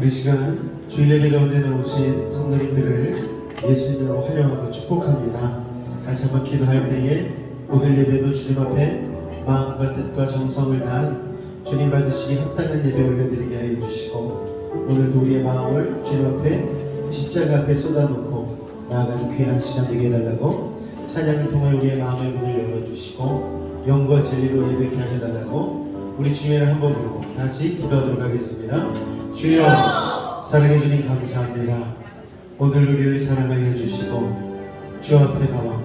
우리 시간 주일 예배 가운데 나오신 성도님들을 예수님으로 환영하고 축복합니다. 다시 한번 기도할 때에 오늘 예배도 주님 앞에 마음과 뜻과 정성을 다한 주님 받으시기 합당한 예배 올려드리게 하여 주시고, 오늘도 우리의 마음을 주님 앞에 십자가 앞에 쏟아놓고 나아가는 귀한 시간 되게 해달라고, 찬양을 통해 우리의 마음의 문을 열어주시고 영과 진리로 예배케 하여달라고 우리 주님을 한번 부르고 다시 기도하도록 하겠습니다. 주여, 사랑해 주님 감사합니다. 오늘 우리를 사랑하여 주시고 주 앞에 나와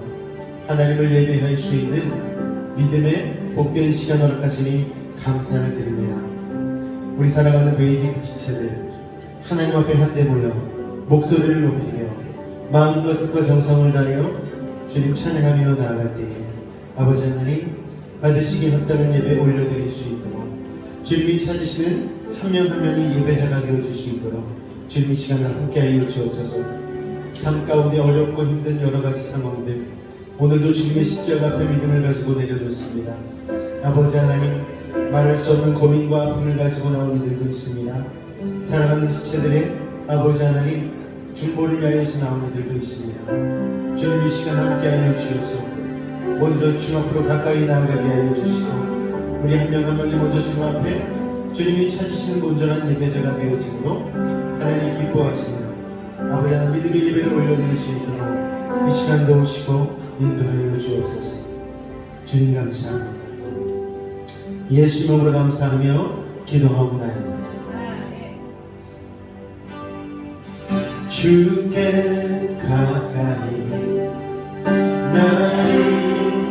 하나님을 예배할 수 있는 믿음의 복된 시간 허락하시니 감사를 드립니다. 우리 살아가는 베이직 지체들 하나님 앞에 한데 모여 목소리를 높이며 마음과 뜻과 정성을 다하여 주님 찬양하며 나아갈 때에 아버지 하나님 받으시기 합당한 예배 올려드릴 수 있도록, 주님이 찾으시는 한 명 한 명이 예배자가 되어줄 수 있도록 주님 이 시간을 함께하여 주옵소서. 삶 가운데 어렵고 힘든 여러가지 상황들, 오늘도 주님의 십자가 앞에 믿음을 가지고 내려놓습니다. 아버지 하나님, 말할 수 없는 고민과 아픔을 가지고 나온 이들도 있습니다. 사랑하는 지체들의 아버지 하나님, 중보를 위하여서 나온 이들도 있습니다. 주님 이 시간 함께하여 주셔서 먼저 주님 앞으로 가까이 나아가게 하여 주시고, 우리 한 명 한 명이 먼저 주님 앞에 주님이 찾으시는 온전한 예배자가 되어지므로 하나님 기뻐하시며 아버지 하나님 믿음의 예배를 올려드릴 수 있도록 이 시간 도우시고 인도하여 주옵소서. 주님 감사합니다. 예수 이름으로 감사하며 기도하옵나이다. 주께 가까이 나를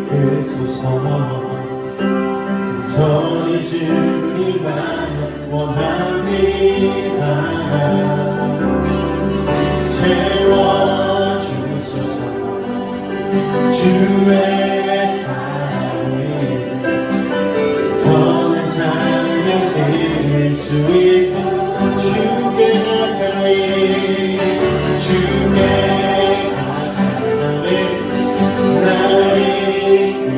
이끄소서. 간절히 주님만 원합니다. 채워주소서. 주의 사랑을 전한 찬양 드릴 수 있고, 주께 가까이 주께 가까이 나를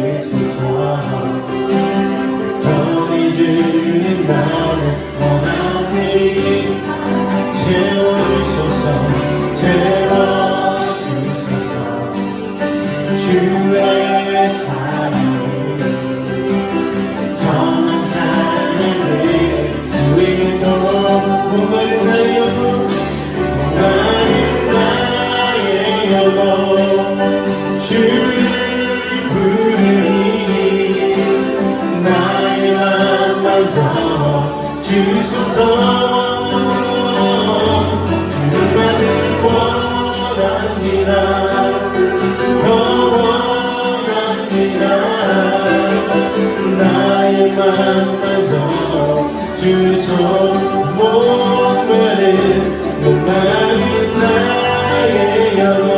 이끄소서. 주님 나를 원하니 채워주소서. 채워주소서. 주의 사랑을 전한 찬양을 수 있도록 목마른 나의 영혼 주를 부르니 나의 맘만 더 주소서. 주님만을 원합니다. 더 원합니다. 나의 맘만 더 주소. 목마른 나의 영혼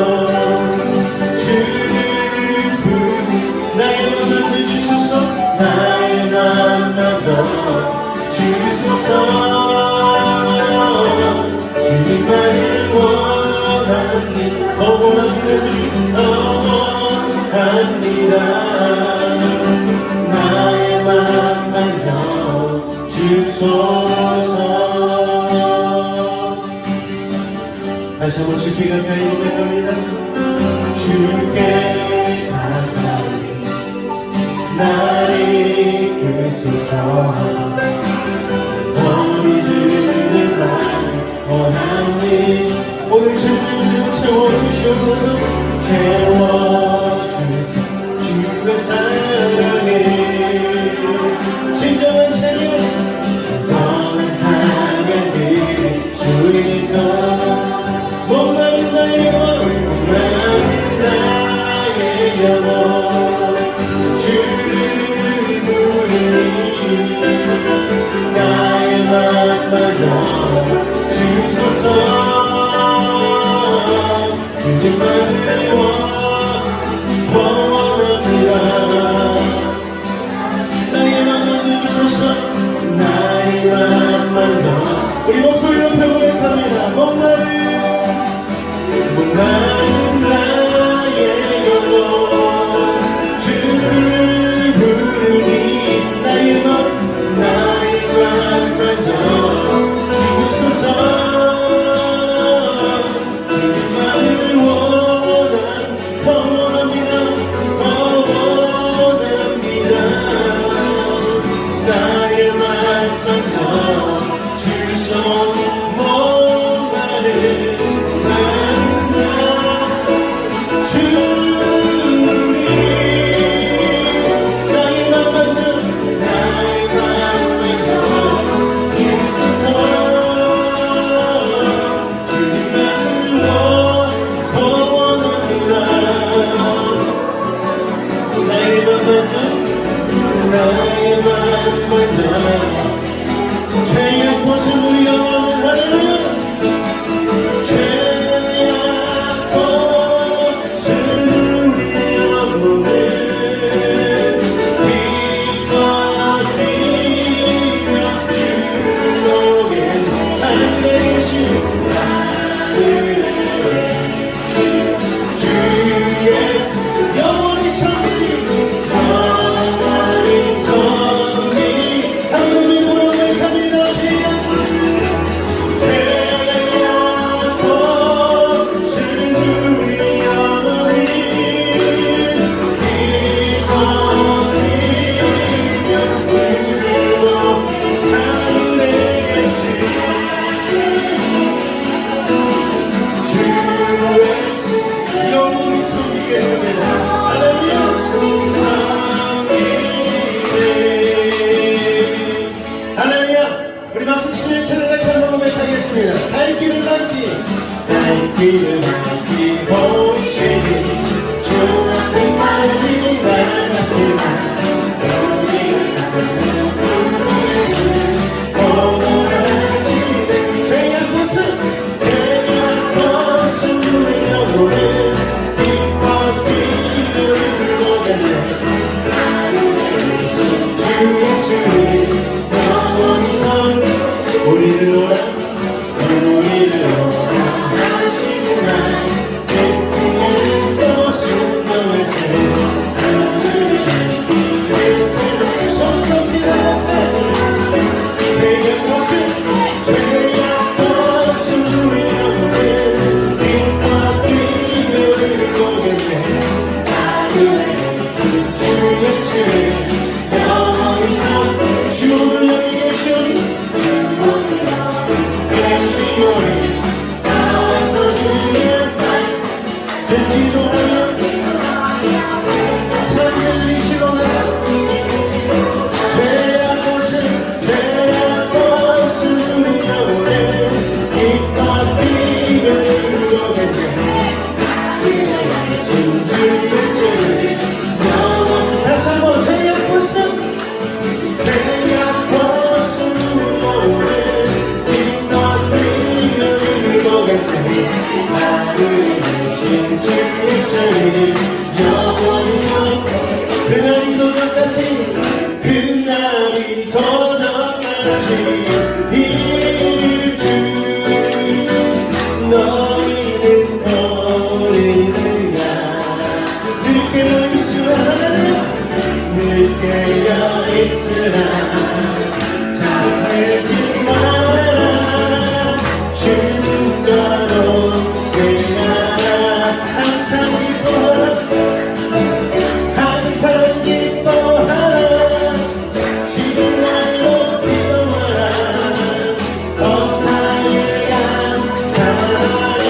주를 부르니 나의 맘만 더 주소서. 나의 맘만 더 주소서. 주님만을 원합니다. 더 원합니다. 주님 더 원합니다. 나의 맘만 더 주소서. 다시 한번 주께 가까이 고백합니다. 주께 가까이 나를 이끄소서. 더미 주님 나를 원하니 오늘 주님을 채워주시옵소서. 채워주소서. 주의 사랑에 진정한 찬양 드릴 수 있도록 목마른 나의 영혼 주를 부르니 나의 맘만 더 주소서. 주님만을 더 원합니다. 나의 맘만 더 주소서. 나의 맘만 더 우리 목소리로 고백합니다. 목마른 나의 영혼 주를 부르니 나의 맘만 더 주소서. 나의 마음 만져 죄악 벗은 우리 영혼을 하나님 죄악 벗은 우리 영혼을 갈 길을 걷기 보시니 주 앞에 빨리 나갔지만 고독하시네 죄악 벗은 우리 영혼을 기뻐 뛰는 보겠네 주 예수님 영원히 선 우리를 오라 우리를 원하시는 날 그때는 또 순동을 새 하늘을 날뛰는 채로 속속히 나가세 죄악 벗은 우리 영혼은 기뻐 뛰며 보겠네 주 예수를 영원히 선 주를 여기 계시오니 나와서 주의 말 듣기도 하며 참 들리시거나 죄악 벗은 우리 영혼에 기뻐 뛰며 보겠네 주 예수를 다시 한번 죄악 벗은 우리 영혼에 영원히 선 그날이 도전같이 그날이 도전같이 이를 주 너희는 버리느냐 늘 깨어 있으라 하나님 늘 깨어 있으라 잠들지 말아라 주가로 항상 기뻐하라 정말로 기도하라 범사에 감사하라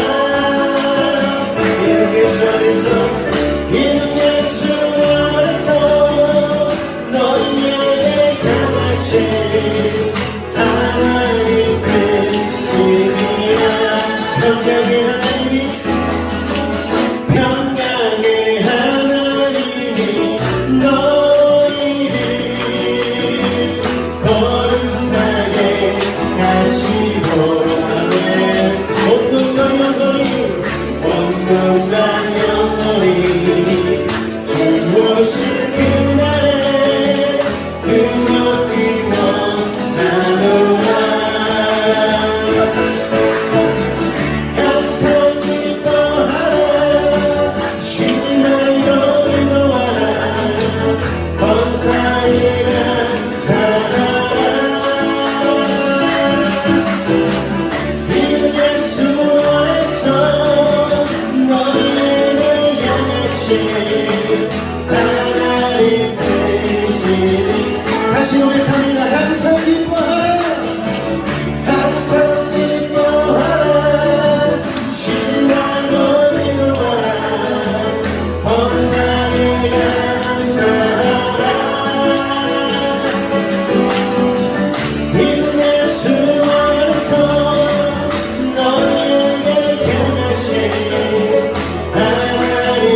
이는 예수 안에서 너희에게 강하신 하나님 되시리라 평강의 하나님이 너희를 거룩하게 하시고 온 몸과 영혼이 주오실 그날에 그것이 원하노라 항상 기뻐하라 쉬지 말고 기도하라 범사에 감사하라 이는 예수 안에서 너희를 향하신 하나님 되시니 다시 고백합니다. 항상 기뻐하라 항상 기뻐하라 쉬지 말고 기도하라 범사에 감사하라 이는 예수 안에서 너희에게 향하신 하나님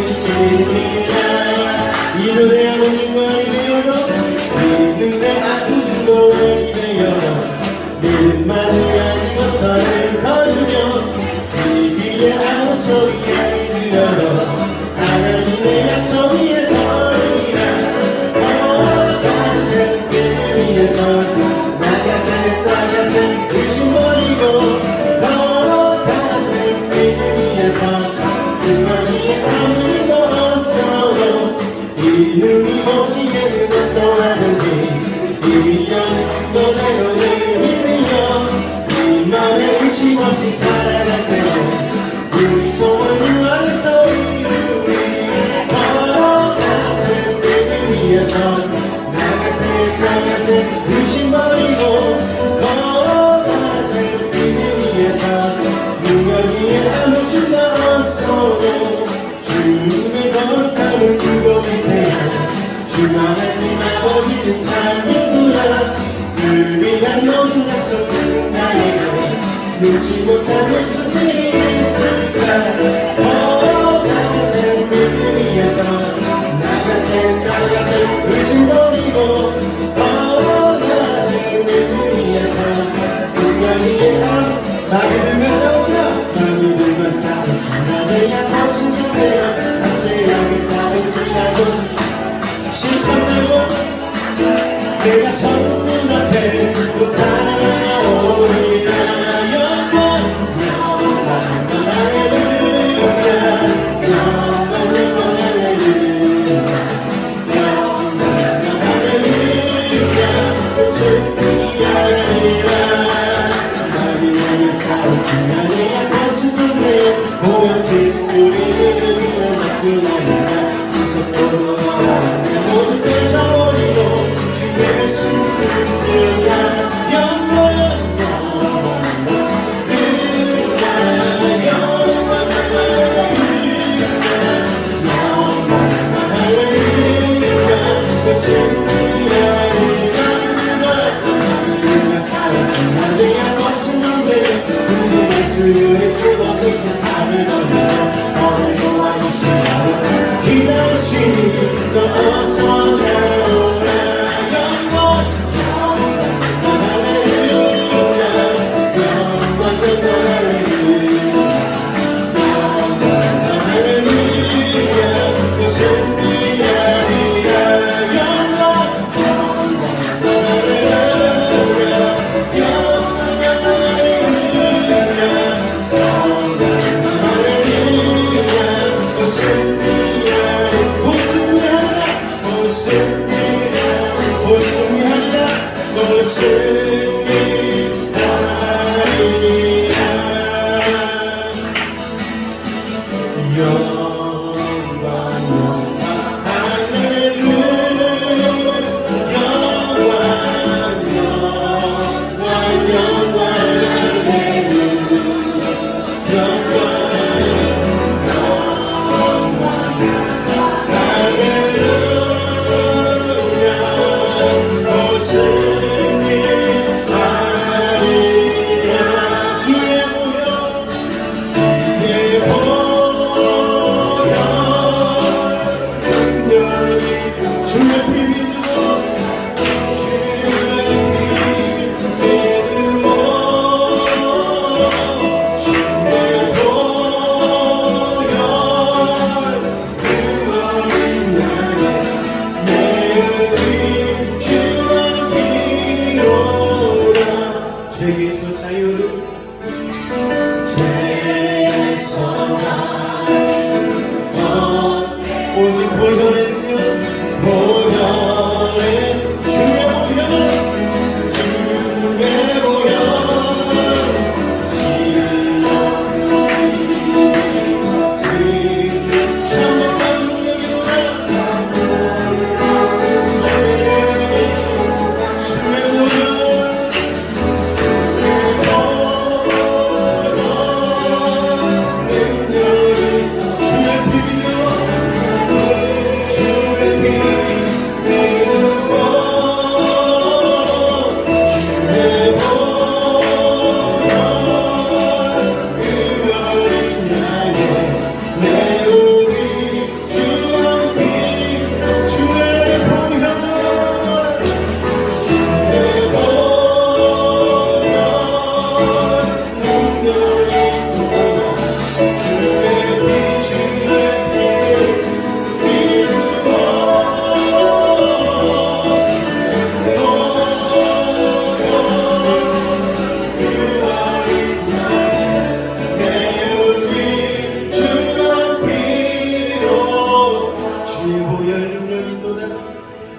되시니라 이 노래 아버님과 우리 서서 나가세 나가세 의심 버리고 걸어가세 믿음 위에 서서 그만 위에 아무 힘도 없어도 이 눈이 보기에는 어떠하는지 이미 여는 너대로 늘 믿으며 네 맘에 의심 없이 살아갈 때로 우리 소원을 안에서 이루리 걸어가세 믿음 위에 서서 나가세 나가세 의심 버리고 걸어가세 믿음 위에 서서 눈물 위에 아무 짐도 없어도 주님의 거룩함을 두고 계세요 주 하나님 아버지는 참 이쁘다 늘 위한 모든 약속 있는 나에게 눈치 못한 모습들이 있을까 걸어가세 믿음 위에 서서 나가세 나가세 의심 버리고 걸어가세 믿음 위에 서서 눈물 위에 아무 마귀들과 싸우자 마귀들과 싸우자 내가 벗은 그대로 담대하게 싸우지라도 심판되고 내가 서는 눈앞에 또 따라오리라 영원 영원 할렐루야 영원 영원 할렐루야 영원 할렐루야 승리하리라 마귀에게 싸우지만 내가 벗은 건데 오직 우리를 위해 맡겨놓으라 무섭도록 모든 걸 저버리고 주 예수를 들라 영원 영원 할렐루야 영원 할렐루야 그 승리하리라 마귀들과 싸우지만 내가 벗은 건데 우리 예수 없으신 나를 걸리고 너를 도와주시라고 기다리시니 너 어서 나오라 영원 영원 할렐루야 영원 영원 할렐루야 영원 할렐루야 그 승리하리라 영원 영원 할렐루야 영원 영원 할렐루야 영원 할렐루야 그 승리하리라 웃음이하라 웃음이하라 웃음이하라 웃음이하리라 영원 할렐루야 영원 영원 영원 할렐루야 영원 주님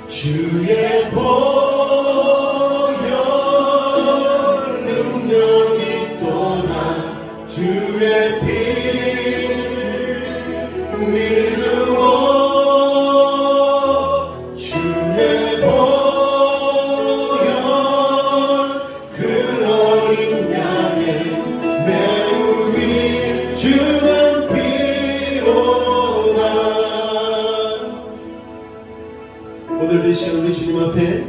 주의 보혈 능력이 또한 주의 피를 믿으오 주의 보혈 그 어린 양의 매우 위 주는 피로다. 오늘도 이 시간 우리 주님 앞에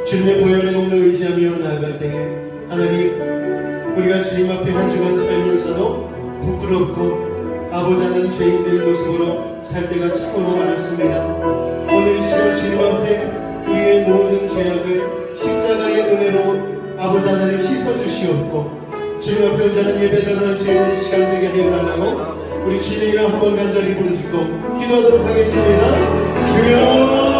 주님의 보혈의 공로 의지하며 나아갈 때에 하나님 우리가 주님 앞에 한 주간 살면서도 부끄럽고 아버지 하나님 죄인된 모습으로 살 때가 참으로 많았습니다. 오늘 이 시간 주님 앞에 우리의 모든 죄악을 십자가의 은혜로 아버지 하나님 씻어주시옵고 주님 앞에 온전한 예배자를 할 수 있는 시간 되게 해달라고 우리 주님의 이름 한번 간절히 부르짖고 기도하도록 하겠습니다. 주여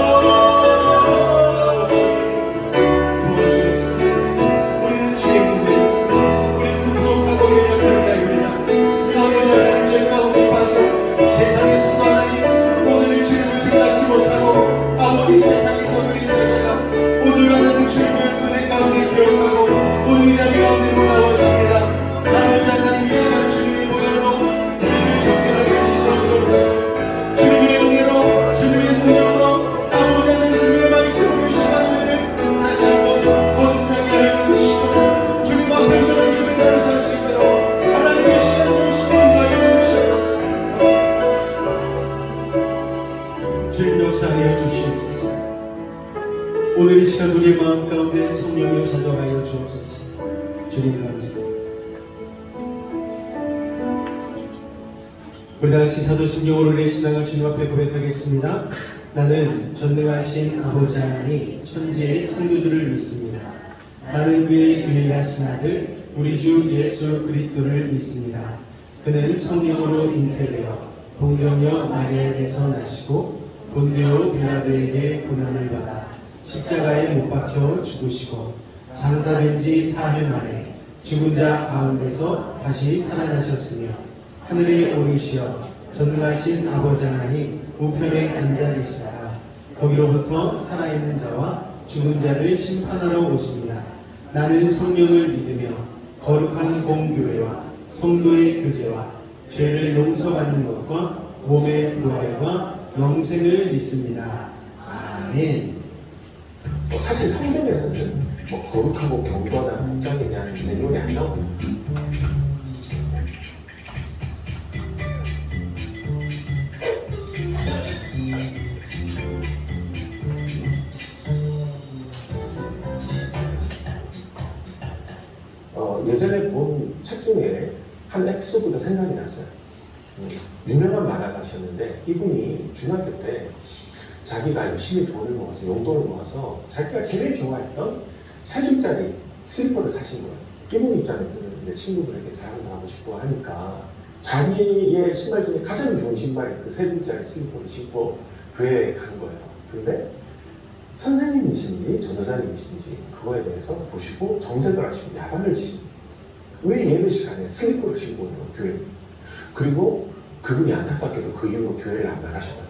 세상에서도 하나님 오늘의 주님을 생각지 못하고 아버지 세상에서 그리 살다가 오늘 하나님 주님을 은혜 가운데 기억하고 오늘 이 자리 가운데로 나왔습니다. 아버지 하나님 이 시간 주님의 보혈로 우리를 정결하게 씻어주옵소서. 주님의 은혜로 주님의 능력으로 아버지 하나님 주님의 말씀으로 이 시간 은혜를 다시 한번 거듭나게 하여 주시고 주님 앞에 온전한 예배자를 설 수 있도록 하나님의 시간 주시고 인도하여 주시옵소서. 주님 역사하여 주시옵소서. 오늘 이 시간 우리의 마음 가운데 성령을 찾아가여 주옵소서. 주님 감사합니다. 우리 다같이 사도신경으로 우리의 신앙을 주님 앞에 고백하겠습니다. 나는 전능하신 아버지 하나님 천지의 창조주를 믿습니다. 나는 그의 유일하신 아들 우리 주 예수 그리스도를 믿습니다. 그는 성령으로 잉태되어 동정녀 마리아에게서 나시고 본디오 빌라도에게 고난을 받아 십자가에 못 박혀 죽으시고 장사된 지 사흘 만에 죽은 자 가운데서 다시 살아나셨으며 하늘에 오르시어 전능하신 아버지 하나님 우편에 앉아 계시다가 거기로부터 살아있는 자와 죽은 자를 심판하러 오십니다. 나는 성령을 믿으며 거룩한 공교회와 성도의 교제와 죄를 용서받는 것과 몸의 부활과 영생을 믿습니다. 아멘. 사실 성경에서는 거룩하고 경건한 복장에 대한 내용이 안 나옵니다. 예전에 본 책 중에 한 에피소드가 생각이 났어요. 유명한 만화가셨는데 이분이 중학교 때 자기가 열심히 돈을 모아서 용돈을 모아서 자기가 제일 좋아했던 3줄짜리 슬리퍼를 사신 거예요. 이분 입장에서는 이제 친구들에게 자랑을 하고 싶고 하니까 자기의 신발 중에 가장 좋은 신발이 그 3줄짜리 슬리퍼를 신고 교회에 간 거예요. 근데 선생님이신지 전도사님이신지 그거에 대해서 보시고 정색을 하시고 야단을 치십니다. 왜 예배 시간에 슬리퍼를 신고 오는 교회에? 그리고 그분이 안타깝게도 그 이후로 교회를 안 나가셨다.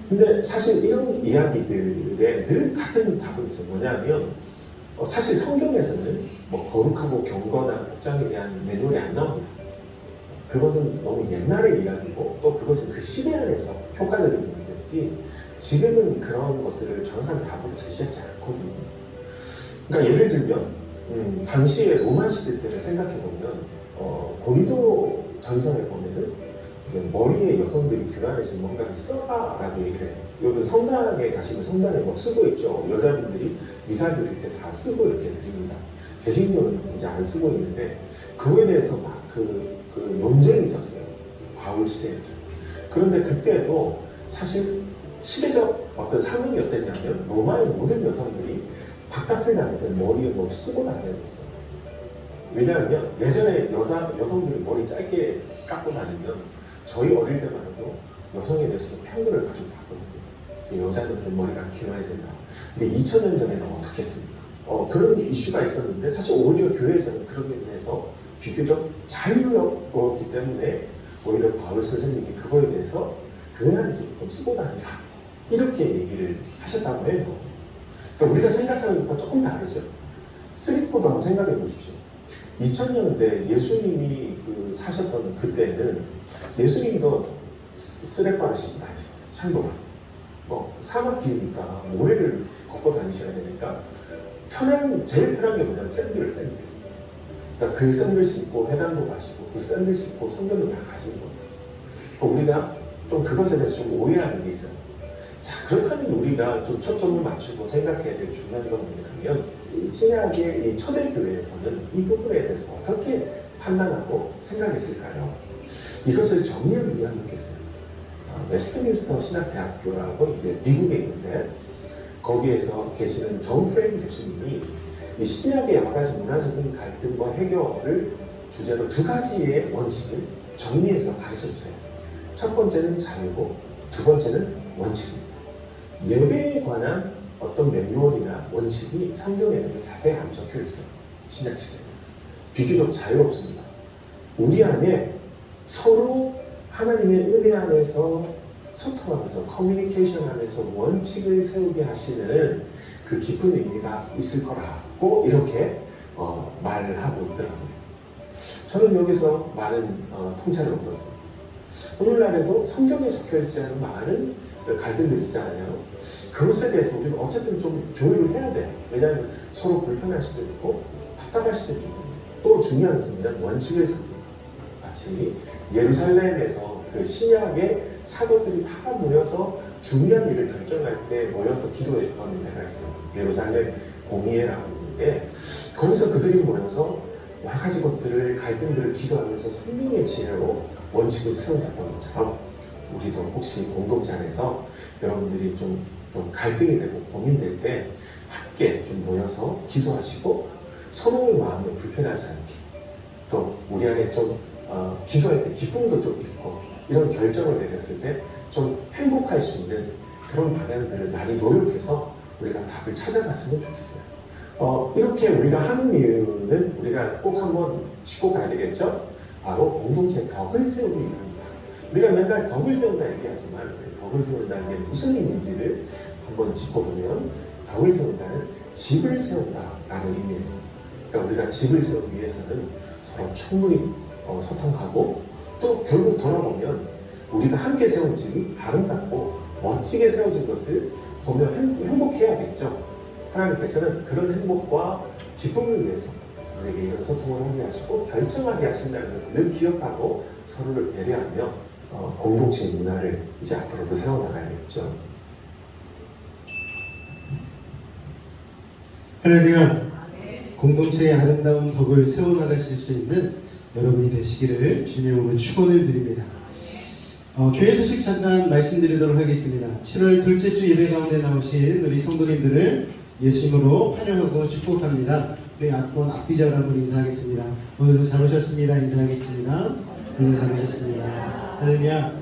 근데 사실 이런 이야기들에 늘 같은 답이 있어요. 뭐냐면 사실 성경에서는 거룩하고 경건한 복장에 대한 매뉴얼이 안 나옵니다. 그것은 너무 옛날의 이야기고 또 그것은 그 시대 안에서 효과적인 일이겠지 지금은 그런 것들을 정확한 답으로 제시하지 않거든요. 그러니까 예를 들면 당시에 로마 시대 때를 생각해보면 고린도 전서에 보면은 머리에 여성들이 교회 안에서 뭔가를 써라라고 얘기를 해요. 여러분 성당에 가시면 성당에 쓰고 있죠. 여자분들이 미사 드릴 때 다 쓰고 이렇게 드립니다. 개신교는 이제 안 쓰고 있는데 그거에 대해서 막 그 논쟁이 있었어요. 바울 시대에. 그런데 그때도 사실 시대적 어떤 상황이 어땠냐면 로마의 모든 여성들이 바깥에 나갈 때 머리에 쓰고 다녀야 됐어요. 왜냐하면 예전에 여성들이 머리 짧게 깎고 다니면 저희 어릴 때만 해도 여성에 대해서도 편견을 가지고 봤거든요. 여자는 좀 머리가 길어야 된다. 근데 2000년 전에는 어떻게 했습니까? 그런 이슈가 있었는데 사실 오히려 교회에서는 그런 대해서 비교적 자유였기 때문에 오히려 바울 선생님이 그거에 대해서 교회 안에서 좀 쓰고 다니라 이렇게 얘기를 하셨다고 해요. 그러니까 우리가 생각하는 것과 조금 다르죠. 쓰리포드 한번 생각해 보십시오. 2000년대 예수님이 사셨던 그때는 예수님도 쓰레빠를 신고 다니셨어요. 샬보라. 사막길이니까 모래를 걷고 다니셔야 되니까 제일 편한 게 뭐냐면 샌들. 그러니까 그 샌들 신고 회당도 가시고 그 샌들 신고 성경도 다 가시는 거예요. 우리가 좀 그것에 대해서 좀 오해하는 게 있어요. 자, 그렇다면 우리가 좀 초점을 맞추고 생각해야 될 중요한 건 뭐냐면 신약의 이 초대교회에서는 이 부분에 대해서 어떻게 판단하고 생각했을까요? 이것을 정리한 분이 한 분 계세요. 웨스트민스터 신학대학교라고 이제 미국에 있는데 거기에서 계시는 존 프레임 교수님이 이 신약의 여러 가지 문화적인 갈등과 해결을 주제로 두 가지의 원칙을 정리해서 가르쳐 주세요. 첫 번째는 자유고 두 번째는 원칙입니다. 예배에 관한 어떤 매뉴얼이나 원칙이 성경에는 자세히 안 적혀 있어요. 신약 시대 비교적 자유롭습니다. 우리 안에 서로 하나님의 은혜 안에서 소통하면서 커뮤니케이션 하면서 원칙을 세우게 하시는 그 깊은 의미가 있을 거라고 이렇게 말을 하고 있더라고요. 저는 여기서 많은 통찰을 얻었습니다. 오늘날에도 성경에 적혀있지 않은 많은 갈등들이 있잖아요. 그것에 대해서 우리는 어쨌든 좀 조율을 해야 돼요. 왜냐하면 서로 불편할 수도 있고 답답할 수도 있기 때문에. 또 중요한 것은 뭐냐면 원칙을 세우는 것. 마치 예루살렘에서 그 신약의 사도들이 다 모여서 중요한 일을 결정할 때 모여서 기도했던 데가 있어요. 예루살렘 공의회라고 하는데 거기서 그들이 모여서 여러 가지 것들을 갈등들을 기도하면서 성령의 지혜로 원칙을 세워졌던 것처럼 우리도 혹시 공동체 안에서 여러분들이 좀 갈등이 되고 고민될 때 함께 좀 모여서 기도하시고 서로의 마음에 불편하지 않게 또 우리 안에 좀 기도할 때 기쁨도 좀 있고 이런 결정을 내렸을 때 좀 행복할 수 있는 그런 방향들을 많이 노력해서 우리가 답을 찾아갔으면 좋겠어요. 이렇게 우리가 하는 이유는 우리가 꼭 한번 짚고 가야 되겠죠? 바로 공동체 덕을 세우기 위함입니다. 우리가 맨날 덕을 세운다 얘기하지만 그 덕을 세운다는 게 무슨 의미인지를 한번 짚어보면 덕을 세운다는 집을 세운다라는 의미예요. 그러니까 우리가 집을 세우기 위해서는 서로 충분히 소통하고 또 결국 돌아보면 우리가 함께 세운 집이 아름답고 멋지게 세워진 것을 보면 행복해야겠죠. 하나님께서는 그런 행복과 기쁨을 위해서 우리에게 이런 소통을 하게 하시고 결정하게 하신다는 것을 늘 기억하고 서로를 배려하며 공동체 문화를 이제 앞으로도 세워나가야 되겠죠. 할렐루야. 공동체의 아름다운 덕을 세워나가실 수 있는 여러분이 되시기를 주님으로 축원을 드립니다. 교회 소식 잠깐 말씀드리도록 하겠습니다. 7월 둘째 주 예배 가운데 나오신 우리 성도님들을 예수님으로 환영하고 축복합니다. 우리 앞번 앞뒤자로 한번 인사하겠습니다. 오늘도 잘 오셨습니다. 인사하겠습니다. 오늘 잘 오셨습니다. 할렐루야.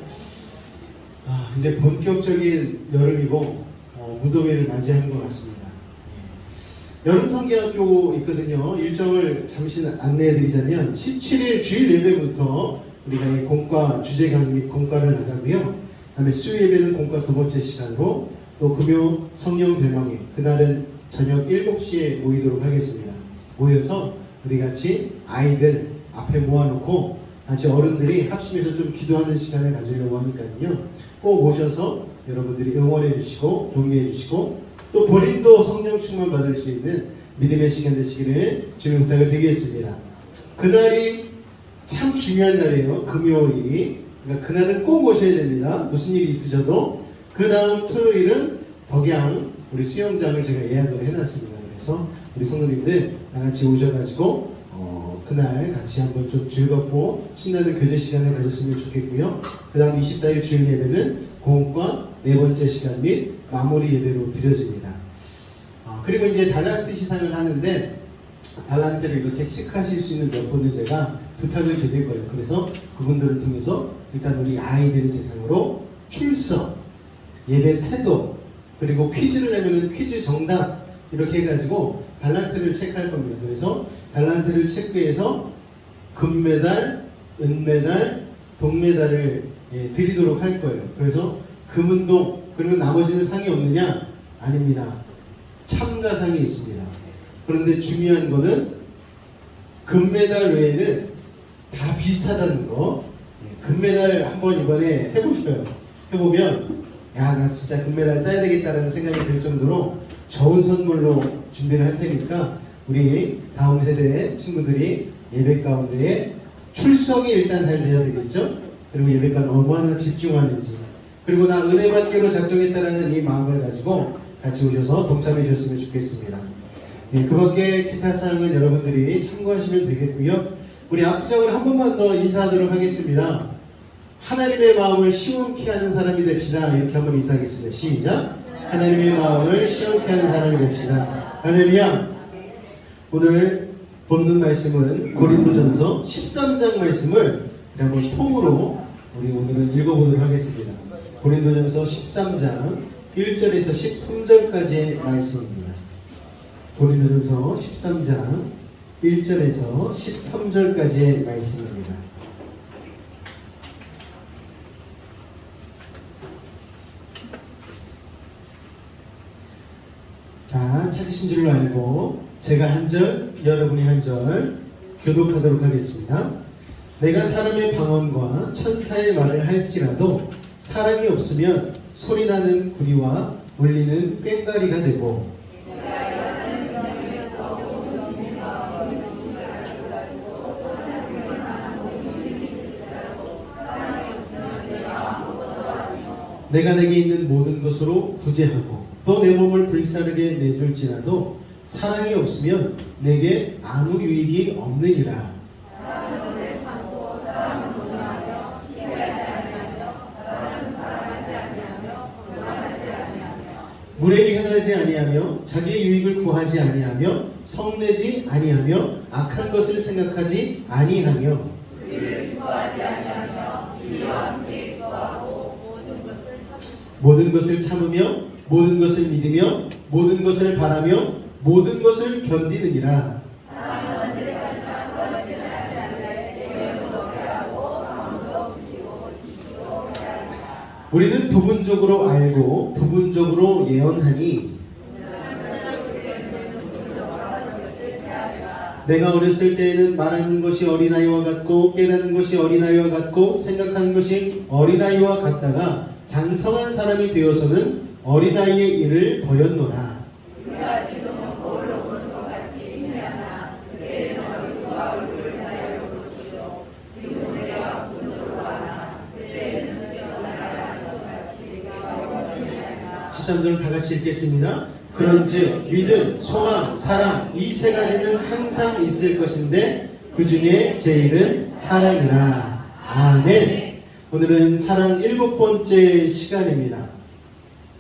이제 본격적인 여름이고 무더위를 맞이하는 것 같습니다. 여름 성경학교 있거든요. 일정을 잠시 안내해 드리자면 17일 주일 예배부터 우리가 이 공과 주제 강의 및 공과를 나가고요. 다음에 수요 예배는 공과 두 번째 시간으로 또 금요 성령 대망회 그날은 저녁 7시에 모이도록 하겠습니다. 모여서 우리 같이 아이들 앞에 모아놓고 같이 어른들이 합심해서 좀 기도하는 시간을 가지려고 하니까요. 꼭 오셔서 여러분들이 응원해 주시고 격려해 주시고 또 본인도 성령 충만 받을 수 있는 믿음의 시간 되시기를 주님 부탁을 드리겠습니다. 그날이 참 중요한 날이에요. 금요일이. 그러니까 그날은 꼭 오셔야 됩니다. 무슨 일이 있으셔도. 그 다음 토요일은 덕양 우리 수영장을 제가 예약을 해놨습니다. 그래서 우리 성도님들 다 같이 오셔가지고 그날 같이 한번 좀 즐겁고 신나는 교제 시간을 가졌으면 좋겠고요. 그 다음 24일 주일 예배는 공과 네 번째 시간 및 마무리 예배로 드려집니다. 그리고 이제 달란트 시상을 하는데 달란트를 이렇게 체크하실 수 있는 몇 분을 제가 부탁을 드릴 거예요. 그래서 그분들을 통해서 일단 우리 아이들을 대상으로 출석, 예배 태도, 그리고 퀴즈를 내면은 퀴즈 정답 이렇게 해가지고 달란트를 체크할 겁니다. 그래서 달란트를 체크해서 금메달, 은메달, 동메달을 드리도록 할 거예요. 그래서 금은동 그리고 나머지는 상이 없느냐? 아닙니다. 참가상이 있습니다. 그런데 중요한 거는 금메달 외에는 다 비슷하다는 거. 금메달 한번 이번에 해보셔요. 해보면 야, 나 진짜 금메달 따야 되겠다라는 생각이 들 정도로 좋은 선물로 준비를 할 테니까 우리 다음 세대 친구들이 예배 가운데에 출석이 일단 잘 돼야 되겠죠? 그리고 예배가 얼마나 집중하는지, 그리고 나 은혜 받기로 작정했다라는 이 마음을 가지고 같이 오셔서 동참해 주셨으면 좋겠습니다. 그 밖에 기타 사항은 여러분들이 참고하시면 되겠고요. 우리 앞뒤적으로 한 번만 더 인사하도록 하겠습니다. 하나님의 마음을 시원케 하는 사람이 됩시다. 이렇게 한번 인사하겠습니다. 시작. 하나님의 마음을 시원케 하는 사람이 됩시다. 할렐루야. 오늘 본문 말씀은 고린도전서 13장 말씀을 한번 통으로 우리 오늘은 읽어보도록 하겠습니다. 고린도전서 13장 1절에서 13절까지의 말씀입니다. 고린도전서 13장 1절에서 13절까지의 말씀입니다. 다 찾으신 줄로 알고 제가 한 절, 여러분이 한 절 교독하도록 하겠습니다. 내가 사람의 방언과 천사의 말을 할지라도 사랑이 없으면 소리나는 구리와 울리는 꽹과리가 되고, 내가 내게 있는 모든 것으로 구제하고 또 내 몸을 불사르게 내줄지라도 사랑이 없으면 내게 아무 유익이 없느니라. 물에 행하지 아니하며 자기의 유익을 구하지 아니하며 성내지 아니하며 악한 것을 생각하지 아니하며 모든 것을 참으며 모든 것을 믿으며 모든 것을 바라며 모든 것을 견디느니라. 우리는 부분적으로 알고 부분적으로 예언하니 내가 어렸을 때에는 말하는 것이 어린아이와 같고 깨닫는 것이 어린아이와 같고 생각하는 것이 어린아이와 같다가 장성한 사람이 되어서는 어린아이의 일을 버렸노라. 시점들을 다 같이 읽겠습니다. 그런즉 믿음, 소망, 사랑 이 세 가지는 항상 있을 것인데 그 중에 제일은 사랑이라. 아멘. 오늘은 사랑 7번째 시간입니다.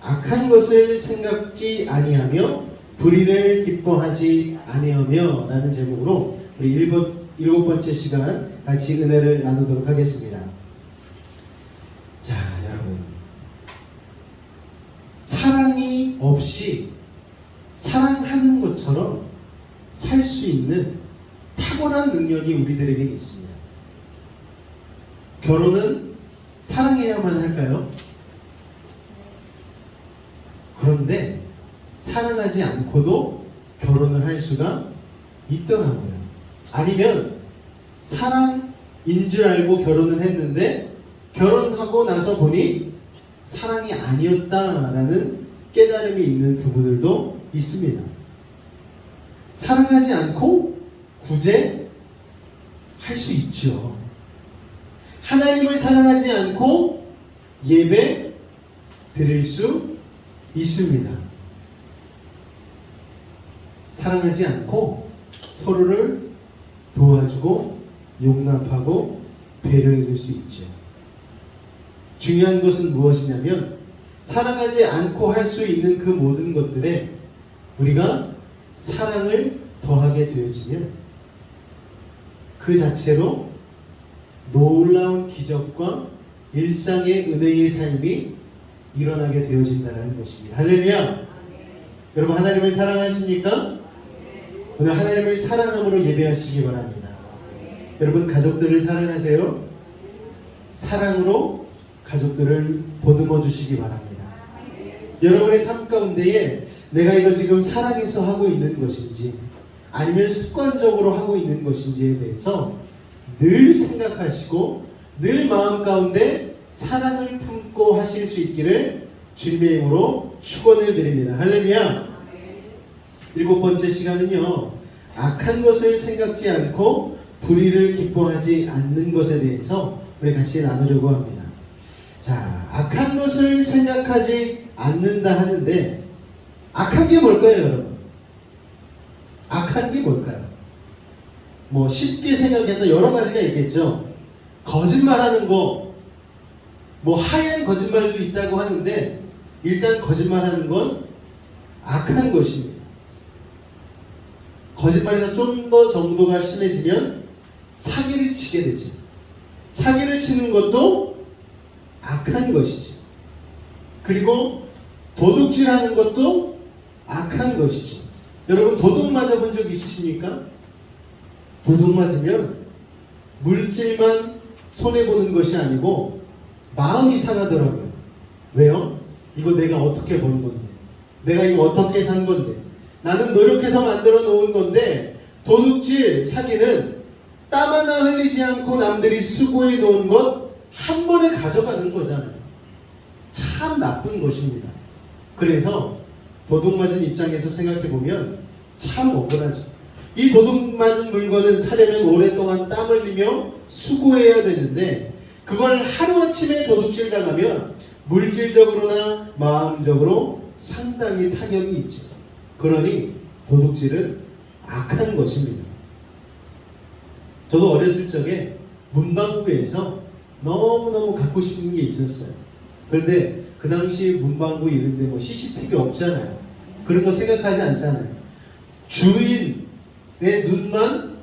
악한 것을 생각지 아니하며 불의를 기뻐하지 아니하며 라는 제목으로 우리 7번째 시간 같이 은혜를 나누도록 하겠습니다. 자, 여러분, 사랑이 없이 사랑하는 것처럼 살 수 있는 탁월한 능력이 우리들에게 있습니다. 결혼은 사랑해야만 할까요? 그런데 사랑하지 않고도 결혼을 할 수가 있더라고요. 아니면 사랑인 줄 알고 결혼을 했는데 결혼하고 나서 보니 사랑이 아니었다라는 깨달음이 있는 부부들도 있습니다. 사랑하지 않고 구제할 수 있죠. 하나님을 사랑하지 않고 예배 드릴 수 있습니다. 사랑하지 않고 서로를 도와주고 용납하고 배려해 줄 수 있죠. 중요한 것은 무엇이냐면 사랑하지 않고 할 수 있는 그 모든 것들에 우리가 사랑을 더하게 되어지면 그 자체로 놀라운 기적과 일상의 은혜의 삶이 일어나게 되어진다는 것입니다. 할렐루야! 여러분, 하나님을 사랑하십니까? 오늘 하나님을 사랑함으로 예배하시기 바랍니다. 여러분, 가족들을 사랑하세요? 사랑으로 가족들을 보듬어 주시기 바랍니다. 여러분의 삶 가운데에 내가 이거 지금 사랑해서 하고 있는 것인지 아니면 습관적으로 하고 있는 것인지에 대해서 늘 생각하시고 늘 마음 가운데 사랑을 품고 하실 수 있기를 주님의 이름으로 축원을 드립니다. 할렐루야. 7번째 시간은요, 악한 것을 생각지 않고 불의를 기뻐하지 않는 것에 대해서 우리 같이 나누려고 합니다. 자, 악한 것을 생각하지 않는다 하는데 악한 게 뭘까요, 여러분? 악한 게 뭘까요? 뭐 쉽게 생각해서 여러 가지가 있겠죠. 거짓말하는 거, 뭐 하얀 거짓말도 있다고 하는데 일단 거짓말하는 건 악한 것입니다. 거짓말에서 좀 더 정도가 심해지면 사기를 치게 되죠. 사기를 치는 것도 악한 것이죠. 그리고 도둑질하는 것도 악한 것이죠. 여러분 도둑 맞아본 적 있으십니까? 도둑 맞으면 물질만 손해보는 것이 아니고 마음이 상하더라고요. 왜요? 이거 내가 어떻게 버는 건데, 내가 이거 어떻게 산 건데, 나는 노력해서 만들어 놓은 건데, 도둑질, 사기는 땀 하나 흘리지 않고 남들이 수고해 놓은 것 한 번에 가져가는 거잖아요. 참 나쁜 것입니다. 그래서 도둑 맞은 입장에서 생각해 보면 참 억울하죠. 이 도둑 맞은 물건은 사려면 오랫동안 땀 흘리며 수고해야 되는데 그걸 하루아침에 도둑질 당하면 물질적으로나 마음적으로 상당히 타격이 있죠. 그러니 도둑질은 악한 것입니다. 저도 어렸을 적에 문방구에서 너무너무 갖고 싶은 게 있었어요. 그런데 그 당시 문방구 이런데 뭐 CCTV 없잖아요. 그런 거 생각하지 않잖아요. 주인의 눈만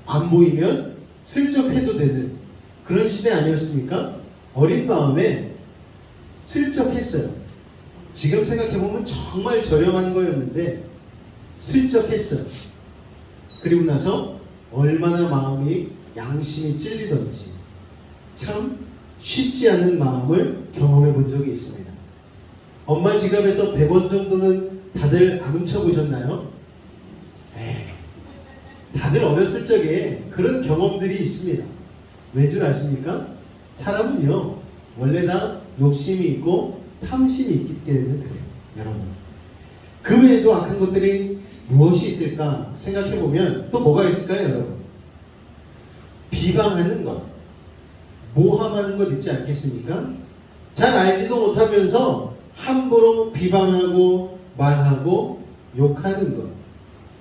안 보이면 슬쩍 해도 되는 그런 시대 아니었습니까? 어린 마음에 슬쩍 했어요. 지금 생각해보면 정말 저렴한 거였는데 슬쩍 했어요. 그리고 나서 얼마나 마음이 양심이 찔리던지 참 쉽지 않은 마음을 경험해 본 적이 있습니다. 엄마 지갑에서 100원 정도는 다들 안 훔쳐보셨나요? 다들 어렸을 적에 그런 경험들이 있습니다. 왠 줄 아십니까? 사람은요 원래 다 욕심이 있고 탐심이 있기 때문에 그래요. 여러분, 그 외에도 악한 것들이 무엇이 있을까 생각해보면 또 뭐가 있을까요? 여러분, 비방하는 것, 모함하는 것 있지 않겠습니까? 잘 알지도 못하면서 함부로 비방하고 말하고 욕하는 것,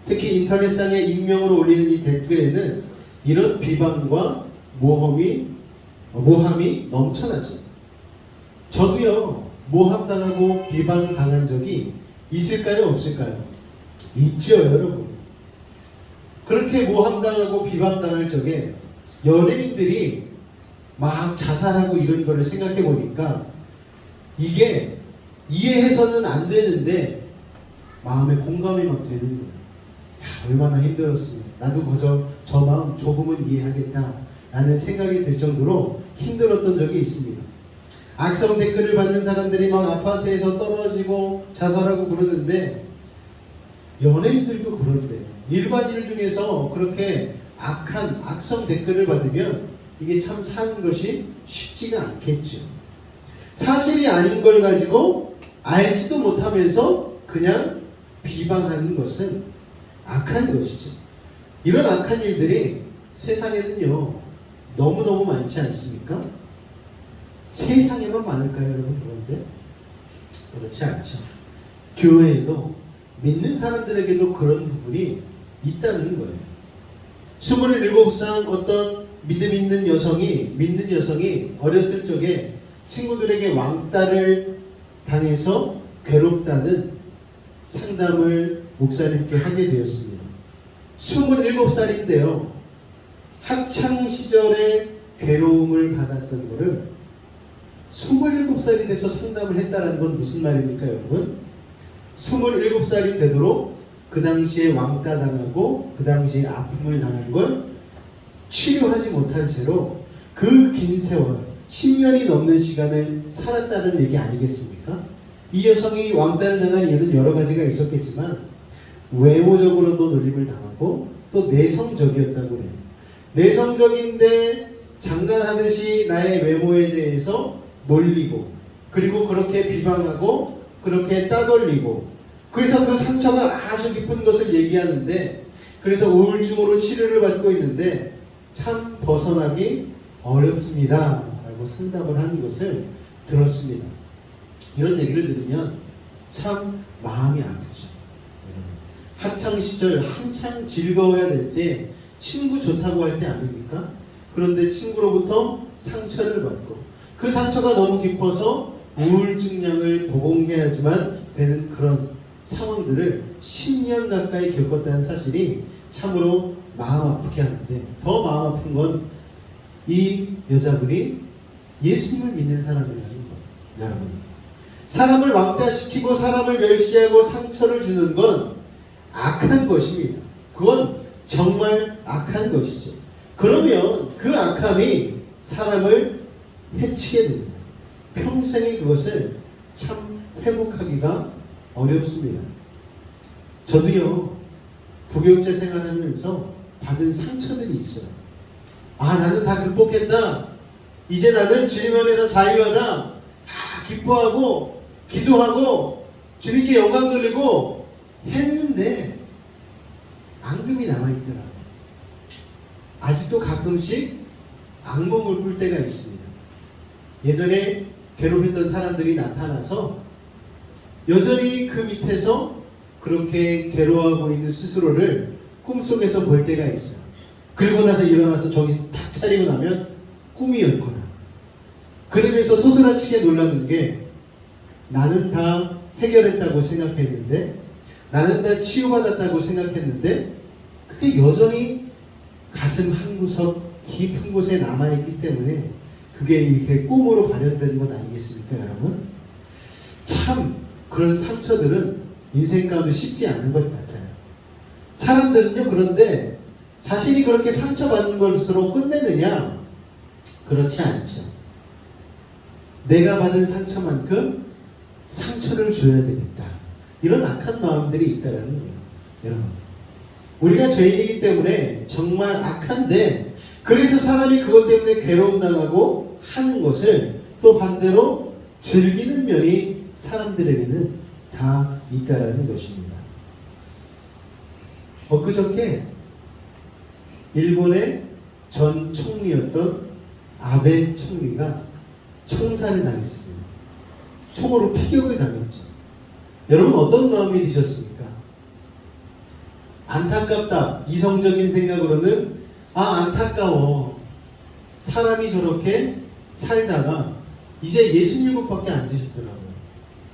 특히 인터넷상에 익명으로 올리는 이 댓글에는 이런 비방과 모함이 넘쳐나죠. 저도요 모함당하고 비방당한 적이 있을까요? 없을까요? 있죠, 여러분. 그렇게 모함당하고 비방당할 적에 연예인들이 막 자살하고 이런 거를 생각해 보니까 이게 이해해서는 안 되는데 마음에 공감이 막 되는 거예요. 야, 얼마나 힘들었으면 나도 그저 저 마음 조금은 이해하겠다 라는 생각이 들 정도로 힘들었던 적이 있습니다. 악성 댓글을 받는 사람들이 막 아파트에서 떨어지고 자살하고 그러는데 연예인들도 그런데 일반인들 중에서 그렇게 악한 악성 댓글을 받으면 이게 참 사는 것이 쉽지가 않겠죠. 사실이 아닌 걸 가지고 알지도 못하면서 그냥 비방하는 것은 악한 것이죠. 이런 악한 일들이 세상에는요 너무너무 많지 않습니까? 세상에만 많을까요, 여러분? 그런데 그렇지 않죠. 교회에도 믿는 사람들에게도 그런 부분이 있다는 거예요. 27살 어떤 믿음 있는 믿는 여성이 어렸을 적에 친구들에게 왕따를 당해서 괴롭다는 상담을 목사님께 하게 되었습니다. 27살인데요. 학창 시절에 괴로움을 받았던 거를 27살이 돼서 상담을 했다는 건 무슨 말입니까, 여러분? 27살이 되도록 그 당시에 왕따 당하고 그 당시에 아픔을 당한 걸 치료하지 못한 채로 그 긴 세월 10년이 넘는 시간을 살았다는 얘기 아니겠습니까? 이 여성이 왕따를 당한 이유는 여러 가지가 있었겠지만 외모적으로도 놀림을 당하고 또 내성적이었다고 해요. 내성적인데 장난하듯이 나의 외모에 대해서 놀리고 그리고 그렇게 비방하고 그렇게 따돌리고 그래서 그 상처가 아주 깊은 것을 얘기하는데 그래서 우울증으로 치료를 받고 있는데 참 벗어나기 어렵습니다 라고 상담을 하는 것을 들었습니다. 이런 얘기를 들으면 참 마음이 아프죠. 학창시절 한창 즐거워야 될 때 친구 좋다고 할 때 아닙니까? 그런데 친구로부터 상처를 받고 그 상처가 너무 깊어서 우울증약을 복용해야지만 되는 그런 상황들을 10년 가까이 겪었다는 사실이 참으로 마음 아프게 하는데 더 마음 아픈 건 이 여자분이 예수님을 믿는 사람이라는 거예요. 여러분, 사람을 왕따시키고 사람을 멸시하고 상처를 주는 건 악한 것입니다. 그건 정말 악한 것이죠. 그러면 그 악함이 사람을 해치게 됩니다. 평생에 그것을 참 회복하기가 어렵습니다. 저도요, 부교육자 생활하면서 받은 상처들이 있어요. 아, 나는 다 극복했다. 이제 나는 주님 안에서 자유하다. 기뻐하고 기도하고 주님께 영광 돌리고 했는데 앙금이 남아있더라고요. 아직도 가끔씩 악몽을 꿀 때가 있습니다. 예전에 괴롭혔던 사람들이 나타나서 여전히 그 밑에서 그렇게 괴로워하고 있는 스스로를 꿈속에서 볼 때가 있어요. 그리고 나서 일어나서 정신 탁 차리고 나면 꿈이었구나. 그러면서 소스라치게 놀라는 게 나는 다 해결했다고 생각했는데 나는 다 치유받았다고 생각했는데 그게 여전히 가슴 한구석 깊은 곳에 남아있기 때문에 그게 이렇게 꿈으로 발현되는 것 아니겠습니까, 여러분? 참 그런 상처들은 인생 가운데 쉽지 않은 것 같아요. 사람들은요, 그런데 자신이 그렇게 상처받는 것으로 끝내느냐? 그렇지 않죠. 내가 받은 상처만큼 상처를 줘야 되겠다. 이런 악한 마음들이 있다는 거예요. 여러분, 우리가 죄인이기 때문에 정말 악한데 그래서 사람이 그것 때문에 괴로움 당하고 하는 것을 또 반대로 즐기는 면이 사람들에게는 다 있다라는 것입니다. 엊그저께 일본의 전 총리였던 아베 총리가 총살을 당했습니다. 총으로 피격을 당했죠. 여러분 어떤 마음이 드셨습니까? 안타깝다. 이성적인 생각으로는 안타까워. 사람이 저렇게 살다가 이제 67밖에 안 되셨더라고요.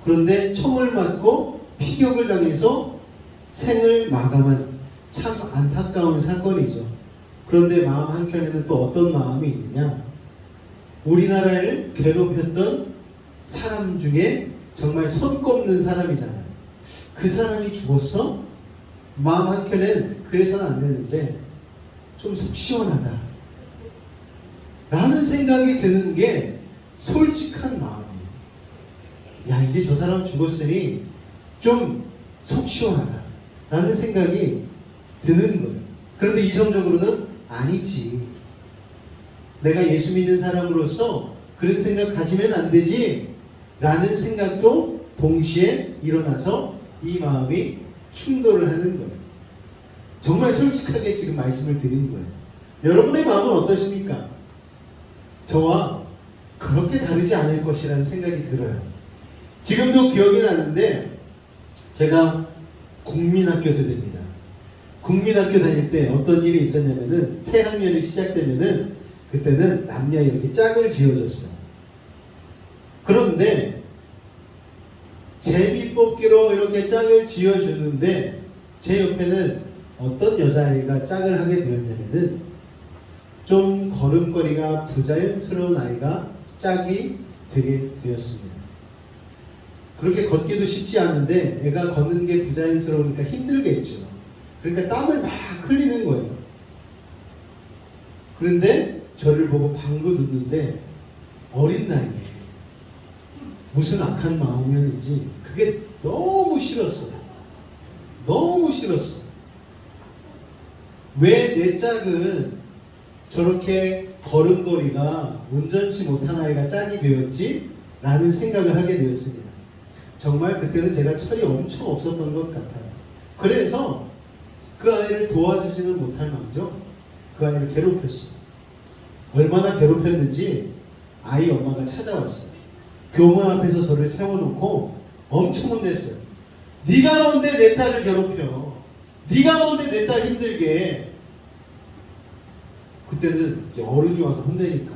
그런데 총을 맞고 피격을 당해서 생을 마감한 참 안타까운 사건이죠. 그런데 마음 한켠에는 또 어떤 마음이 있느냐? 우리나라를 괴롭혔던 사람 중에 정말 손꼽는 사람이잖아요. 그 사람이 죽었어? 마음 한켠엔 그래서는 안 되는데 좀 속 시원하다 라는 생각이 드는 게 솔직한 마음이에요. 야, 이제 저 사람 죽었으니 좀 속 시원하다 라는 생각이 드는 거예요. 그런데 이성적으로는 아니지. 내가 예수 믿는 사람으로서 그런 생각 가지면 안 되지 라는 생각도 동시에 일어나서 이 마음이 충돌을 하는 거예요. 정말 솔직하게 지금 말씀을 드리는 거예요. 여러분의 마음은 어떠십니까? 저와 그렇게 다르지 않을 것이라는 생각이 들어요. 지금도 기억이 나는데 제가 국민학교 세대입니다. 국민학교 다닐 때 어떤 일이 있었냐면은 새 학년이 시작되면은 그때는 남녀 이렇게 짝을 지어줬어요. 그런데 제비 뽑기로 이렇게 짝을 지어주는데 제 옆에는 어떤 여자아이가 짝을 하게 되었냐면은 좀 걸음걸이가 부자연스러운 아이가 짝이 되게 되었습니다. 그렇게 걷기도 쉽지 않은데 애가 걷는 게 부자연스러우니까 힘들겠죠. 그러니까 땀을 막 흘리는 거예요. 그런데 저를 보고 방구 듣는데 어린 나이에 무슨 악한 마음이었는지 그게 너무 싫었어요. 너무 싫었어. 왜 내 짝은 저렇게 걸음걸이가 온전치 못한 아이가 짝이 되었지? 라는 생각을 하게 되었습니다. 정말 그때는 제가 철이 엄청 없었던 것 같아요. 그래서 그 아이를 도와주지는 못할 망정 그 아이를 괴롭혔어요. 얼마나 괴롭혔는지 아이 엄마가 찾아왔어요. 교문 앞에서 저를 세워놓고 엄청 혼냈어요. 네가 뭔데 내 딸을 괴롭혀. 네가 뭔데 내 딸 힘들게 해. 그때는 이제 어른이 와서 혼내니까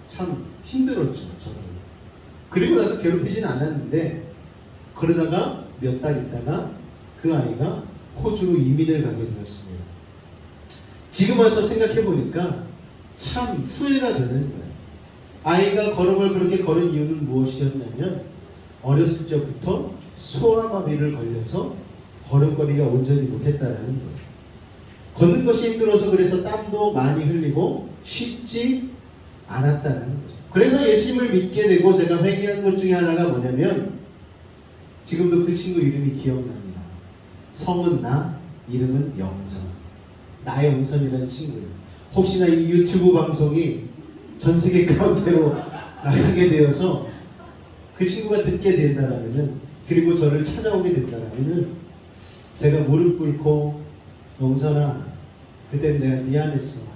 참 힘들었죠, 저도. 그리고 나서 괴롭히진 않았는데 그러다가 몇 달 있다가 그 아이가 호주로 이민을 가게 되었습니다. 지금 와서 생각해 보니까 참 후회가 되는 거예요. 아이가 걸음을 그렇게 걸은 이유는 무엇이었냐면 어렸을 적부터 소아마비를 걸려서 걸음걸이가 온전히 못했다라는 거예요. 걷는 것이 힘들어서 그래서 땀도 많이 흘리고 쉽지 않았다는 거죠. 그래서 예수님을 믿게 되고 제가 회개한 것 중에 하나가 뭐냐면 지금도 그 친구 이름이 기억납니다. 성은 나, 이름은 영선. 나영선이라는 친구예요. 혹시나 이 유튜브 방송이 전 세계 가운데로 나가게 되어서 그 친구가 듣게 된다라면은 그리고 저를 찾아오게 된다라면은 제가 무릎 꿇고 영선아 그때 내가 미안했어.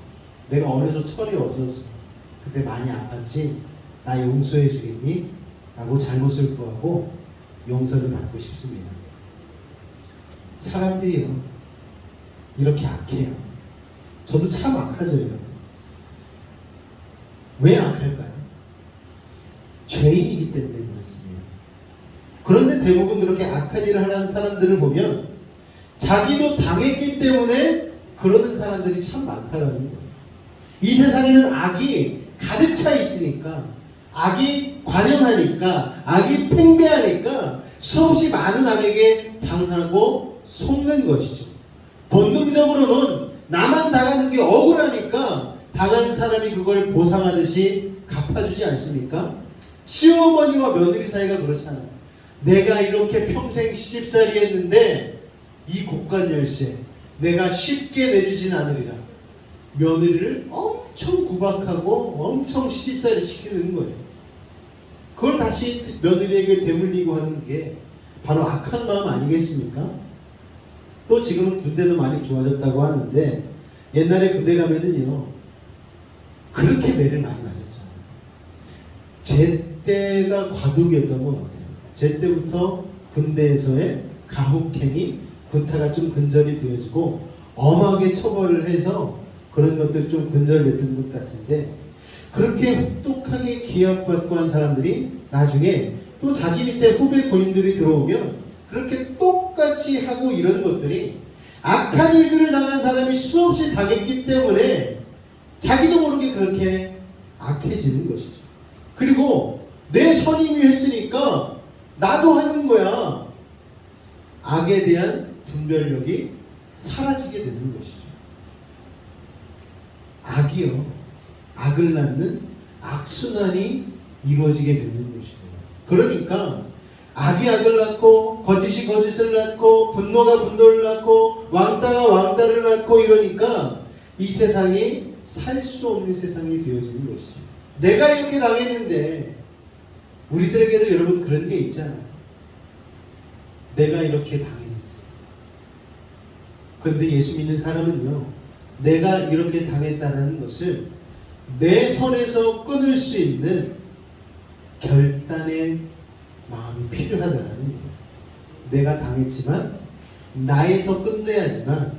내가 어려서 철이 없었어. 그때 많이 아팠지? 나 용서해 주겠니? 라고 잘못을 구하고 용서를 받고 싶습니다. 사람들이요 이렇게 악해요. 저도 참 악하죠 여러분. 왜 악할까요? 죄인이기 때문에 그렇습니다. 그런데 대부분 그렇게 악한 일을 하는 사람들을 보면 자기도 당했기 때문에 그러는 사람들이 참 많다라는 거예요. 이 세상에는 악이 가득 차 있으니까, 악이 관영하니까, 악이 팽배하니까 수없이 많은 악에게 당하고 속는 것이죠. 본능적으로는 나만 당하는 게 억울하니까 당한 사람이 그걸 보상하듯이 갚아주지 않습니까? 시어머니와 며느리 사이가 그렇잖아요. 내가 이렇게 평생 시집살이 했는데 이 곡간 열쇠 내가 쉽게 내주진 않으리라. 며느리를 엄청 구박하고 엄청 시집살이 시키는 거예요. 그걸 다시 며느리에게 되물리고 하는 게 바로 악한 마음 아니겠습니까? 또 지금은 군대도 많이 좋아졌다고 하는데 옛날에 군대 가면은요 그렇게 매를 많이 맞았잖아요. 제 때가 과도기였던 것 같아요. 제 때부터 군대에서의 가혹행위, 군타가 좀 근절이 되어지고 엄하게 처벌을 해서 그런 것들이 좀 근절됐던 것 같은데 그렇게 혹독하게 기합받고 한 사람들이 나중에 또 자기 밑에 후배 군인들이 들어오면 그렇게 똑같이 하고 이런 것들이 악한 일들을 당한 사람이 수없이 당했기 때문에 자기도 모르게 그렇게 악해지는 것이죠. 그리고 내 선임이 했으니까 나도 하는 거야. 악에 대한 분별력이 사라지게 되는 것이죠. 악이요. 악을 낳는 악순환이 이루어지게 되는 것입니다. 그러니까 악이 악을 낳고 거짓이 거짓을 낳고 분노가 분노를 낳고 왕따가 왕따를 낳고 이러니까 이 세상이 살 수 없는 세상이 되어지는 것이죠. 내가 이렇게 당했는데 우리들에게도 여러분 그런 게 있잖아요. 내가 이렇게 당했는데 그런데 예수 믿는 사람은요 내가 이렇게 당했다는 것을 내 선에서 끊을 수 있는 결단의 마음이 필요하다는 거예요. 내가 당했지만 나에서 끝내야지만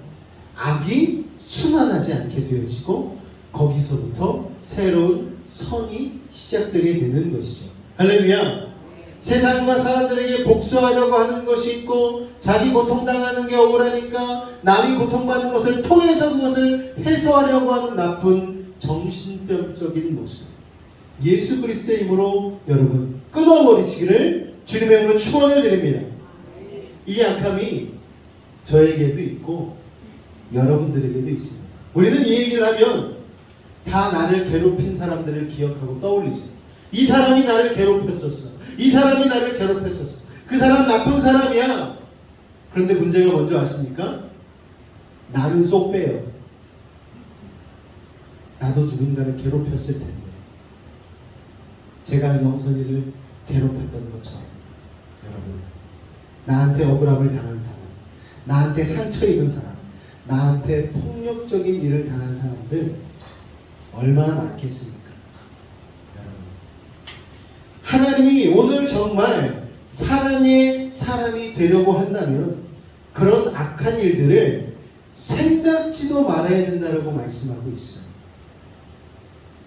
악이 순환하지 않게 되어지고 거기서부터 새로운 선이 시작되게 되는 것이죠. 할렐루야. 세상과 사람들에게 복수하려고 하는 것이 있고 자기 고통당하는 게 억울하니까 남이 고통받는 것을 통해서 그것을 해소하려고 하는 나쁜 정신병적인 모습, 예수 그리스도의 힘으로 여러분 끊어버리시기를 주님의 이름으로 축원을 드립니다. 이 악함이 저에게도 있고 여러분들에게도 있습니다. 우리는 이 얘기를 하면 다 나를 괴롭힌 사람들을 기억하고 떠올리죠. 이 사람이 나를 괴롭혔었어. 이 사람이 나를 괴롭혔었어. 그 사람 나쁜 사람이야. 그런데 문제가 뭔지 아십니까? 나는 쏙 빼요. 나도 누군가를 괴롭혔을 텐데. 제가 영선이를 괴롭혔던 것처럼. 여러분, 나한테 억울함을 당한 사람, 나한테 상처 입은 사람, 나한테 폭력적인 일을 당한 사람들 얼마나 많겠습니까? 여러분, 하나님이 오늘 정말 사랑의 사람이 되려고 한다면 그런 악한 일들을 생각지도 말아야 된다고 말씀하고 있어요.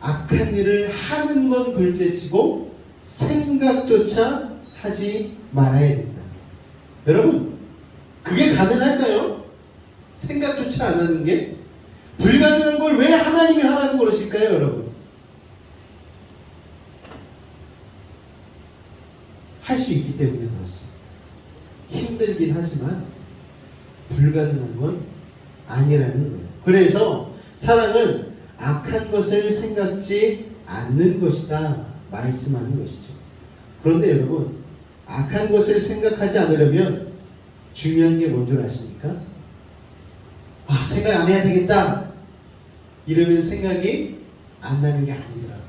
악한 일을 하는 건 둘째치고 생각조차 하지 말아야 된다. 여러분, 그게 가능할까요? 생각조차 안 하는 게? 불가능한 걸 왜 하나님이 하라고 그러실까요, 여러분? 할 수 있기 때문에 그렇습니다. 힘들긴 하지만 불가능한 건 아니라는 거예요. 그래서 사랑은 악한 것을 생각지 않는 것이다 말씀하는 것이죠. 그런데 여러분, 악한 것을 생각하지 않으려면 중요한 게 뭔 줄 아십니까? 아, 생각 안 해야 되겠다 이러면 생각이 안 나는 게 아니더라고요.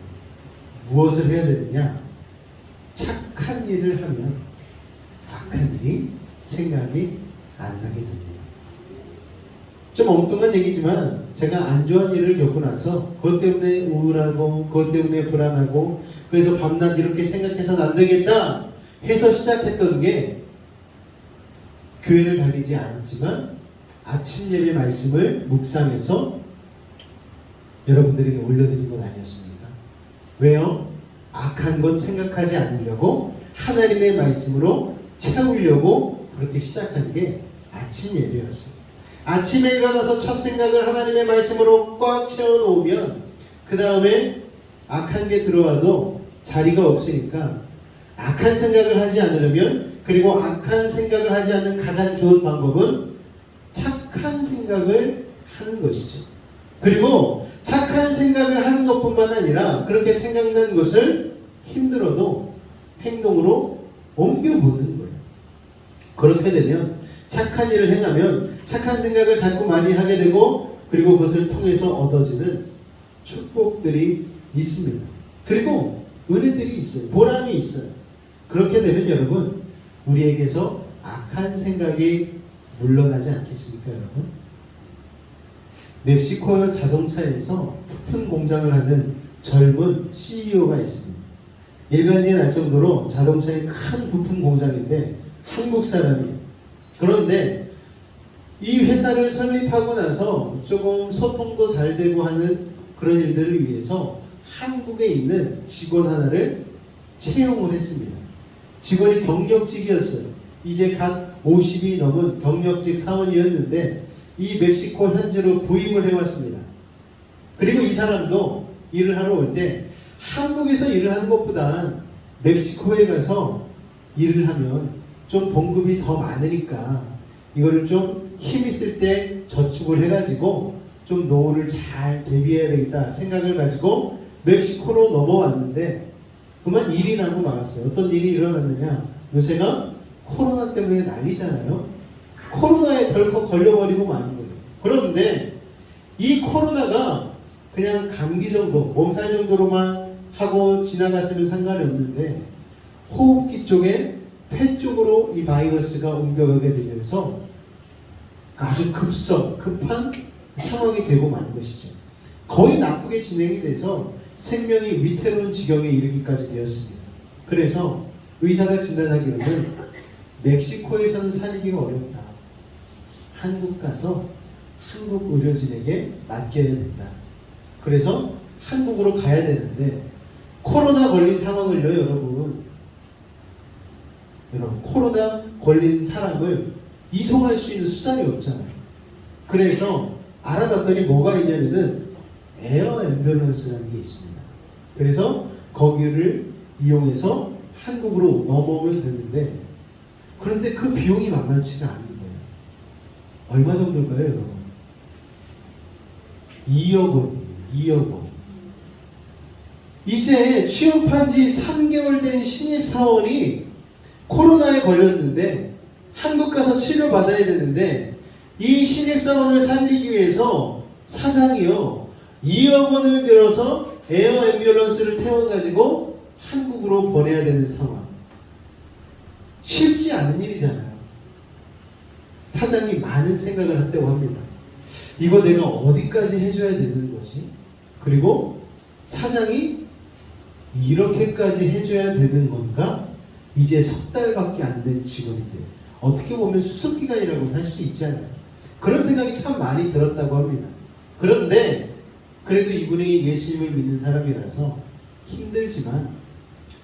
무엇을 해야 되느냐? 착한 일을 하면 악한 일이 생각이 안 나게 됩니다. 좀 엉뚱한 얘기지만 제가 안 좋은 일을 겪고 나서 그것 때문에 우울하고 그것 때문에 불안하고 그래서 밤낮 이렇게 생각해서는 안 되겠다 해서 시작했던 게 교회를 다니지 않았지만 아침 예배 말씀을 묵상해서 여러분들에게 올려드린 것 아니었습니까? 왜요? 악한 것 생각하지 않으려고 하나님의 말씀으로 채우려고 그렇게 시작한 게 아침 예배였습니다. 아침에 일어나서 첫 생각을 하나님의 말씀으로 꽉 채워놓으면 그 다음에 악한 게 들어와도 자리가 없으니까 악한 생각을 하지 않으려면, 그리고 악한 생각을 하지 않는 가장 좋은 방법은 착한 생각을 하는 것이죠. 그리고 착한 생각을 하는 것뿐만 아니라 그렇게 생각난 것을 힘들어도 행동으로 옮겨보는 거예요. 그렇게 되면 착한 일을 행하면 착한 생각을 자꾸 많이 하게 되고, 그리고 그것을 통해서 얻어지는 축복들이 있습니다. 그리고 은혜들이 있어요. 보람이 있어요. 그렇게 되면 여러분, 우리에게서 악한 생각이 물러나지 않겠습니까, 여러분? 멕시코 자동차에서 부품 공장을 하는 젊은 CEO가 있습니다. 일간지에 날 정도로 자동차의 큰 부품 공장인데 한국 사람이에요. 그런데 이 회사를 설립하고 나서 조금 소통도 잘 되고 하는 그런 일들을 위해서 한국에 있는 직원 하나를 채용을 했습니다. 직원이 경력직이었어요. 이제 갓 50이 넘은 경력직 사원이었는데 이 멕시코 현지로 부임을 해왔습니다. 그리고 이 사람도 일을 하러 올 때 한국에서 일을 하는 것보다 멕시코에 가서 일을 하면 좀 봉급이 더 많으니까 이거를 좀 힘 있을 때 저축을 해가지고 좀 노후를 잘 대비해야 되겠다 생각을 가지고 멕시코로 넘어왔는데 그만 일이 나고 말았어요. 어떤 일이 일어났느냐? 요새가 코로나 때문에 난리잖아요. 코로나에 덜컥 걸려버리고 마는 거예요. 그런데 이 코로나가 그냥 감기 정도, 몸살 정도로만 하고 지나갔으면 상관이 없는데 호흡기 쪽에 폐 쪽으로 이 바이러스가 옮겨가게 되면서 아주 급한 상황이 되고 만 것이죠. 거의 나쁘게 진행이 돼서 생명이 위태로운 지경에 이르기까지 되었습니다. 그래서 의사가 진단하기로는 멕시코에서는 살기가 어렵다. 한국 가서 한국 의료진에게 맡겨야 된다. 그래서 한국으로 가야 되는데 코로나 걸린 상황을요, 여러분 코로나 걸린 사람을 이송할 수 있는 수단이 없잖아요. 그래서 알아봤더니 뭐가 있냐면은 에어 앰뷸런스라는 게 있습니다. 그래서 거기를 이용해서 한국으로 넘어오면 되는데, 그런데 그 비용이 만만치가 않은 거예요. 얼마 정도일까요, 여러분? 2억 원이에요. 2억 원. 이제 취업한 지 3개월 된 신입사원이 코로나에 걸렸는데 한국 가서 치료받아야 되는데 이 신입사원을 살리기 위해서 사장이요 2억 원을 들여서 에어 앰뷸런스를 태워가지고 한국으로 보내야 되는 상황. 쉽지 않은 일이잖아요. 사장이 많은 생각을 한다고 합니다. 이거 내가 어디까지 해줘야 되는 거지? 그리고 사장이 이렇게까지 해줘야 되는 건가? 이제 석 달밖에 안 된 직원인데 어떻게 보면 수습기간이라고 할 수 있잖아요. 그런 생각이 참 많이 들었다고 합니다. 그런데 그래도 이분이 예수님을 믿는 사람이라서 힘들지만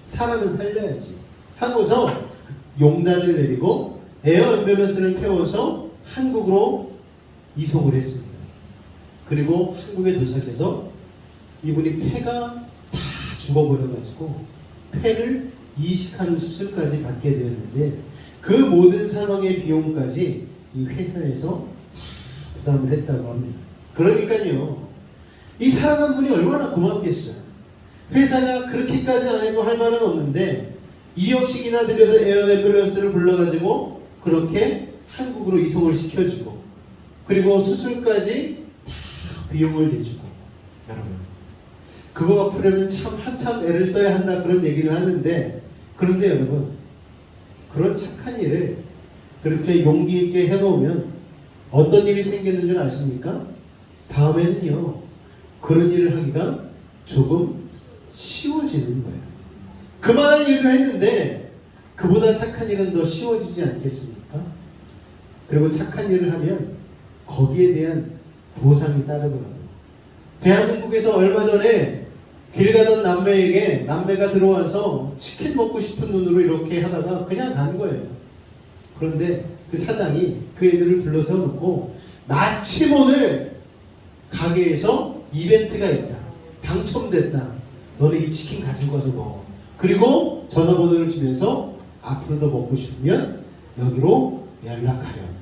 사람을 살려야지 하고서 용단을 내리고 에어 앰뷸런스를 태워서 한국으로 이송을 했습니다. 그리고 한국에 도착해서 이분이 폐가 다 죽어버려가지고 폐를 이식하는 수술까지 받게 되었는데 그 모든 상황의 비용까지 이 회사에서 다 부담을 했다고 합니다. 그러니까요, 이 사랑한 분이 얼마나 고맙겠어요. 회사가 그렇게까지 안 해도 할 말은 없는데 2억씩이나 들여서 에어 앰뷸런스를 불러가지고 그렇게 한국으로 이송을 시켜주고 그리고 수술까지 다 비용을 내주고. 여러분, 그거 갚으려면 참 한참 애를 써야 한다 그런 얘기를 하는데, 그런데 여러분, 그런 착한 일을 그렇게 용기 있게 해놓으면 어떤 일이 생기는 줄 아십니까? 다음에는요 그런 일을 하기가 조금 쉬워지는 거예요. 그만한 일도 했는데 그보다 착한 일은 더 쉬워지지 않겠습니까? 그리고 착한 일을 하면 거기에 대한 보상이 따르더라고요. 대한민국에서 얼마 전에 길 가던 남매에게 남매가 들어와서 치킨 먹고 싶은 눈으로 이렇게 하다가 그냥 간 거예요. 그런데 그 사장이 그 애들을 불러 세워놓고 마침 오늘 가게에서 이벤트가 있다. 당첨됐다. 너네 이 치킨 가지고 가서 먹어. 그리고 전화번호를 주면서 앞으로 더 먹고 싶으면 여기로 연락하렴.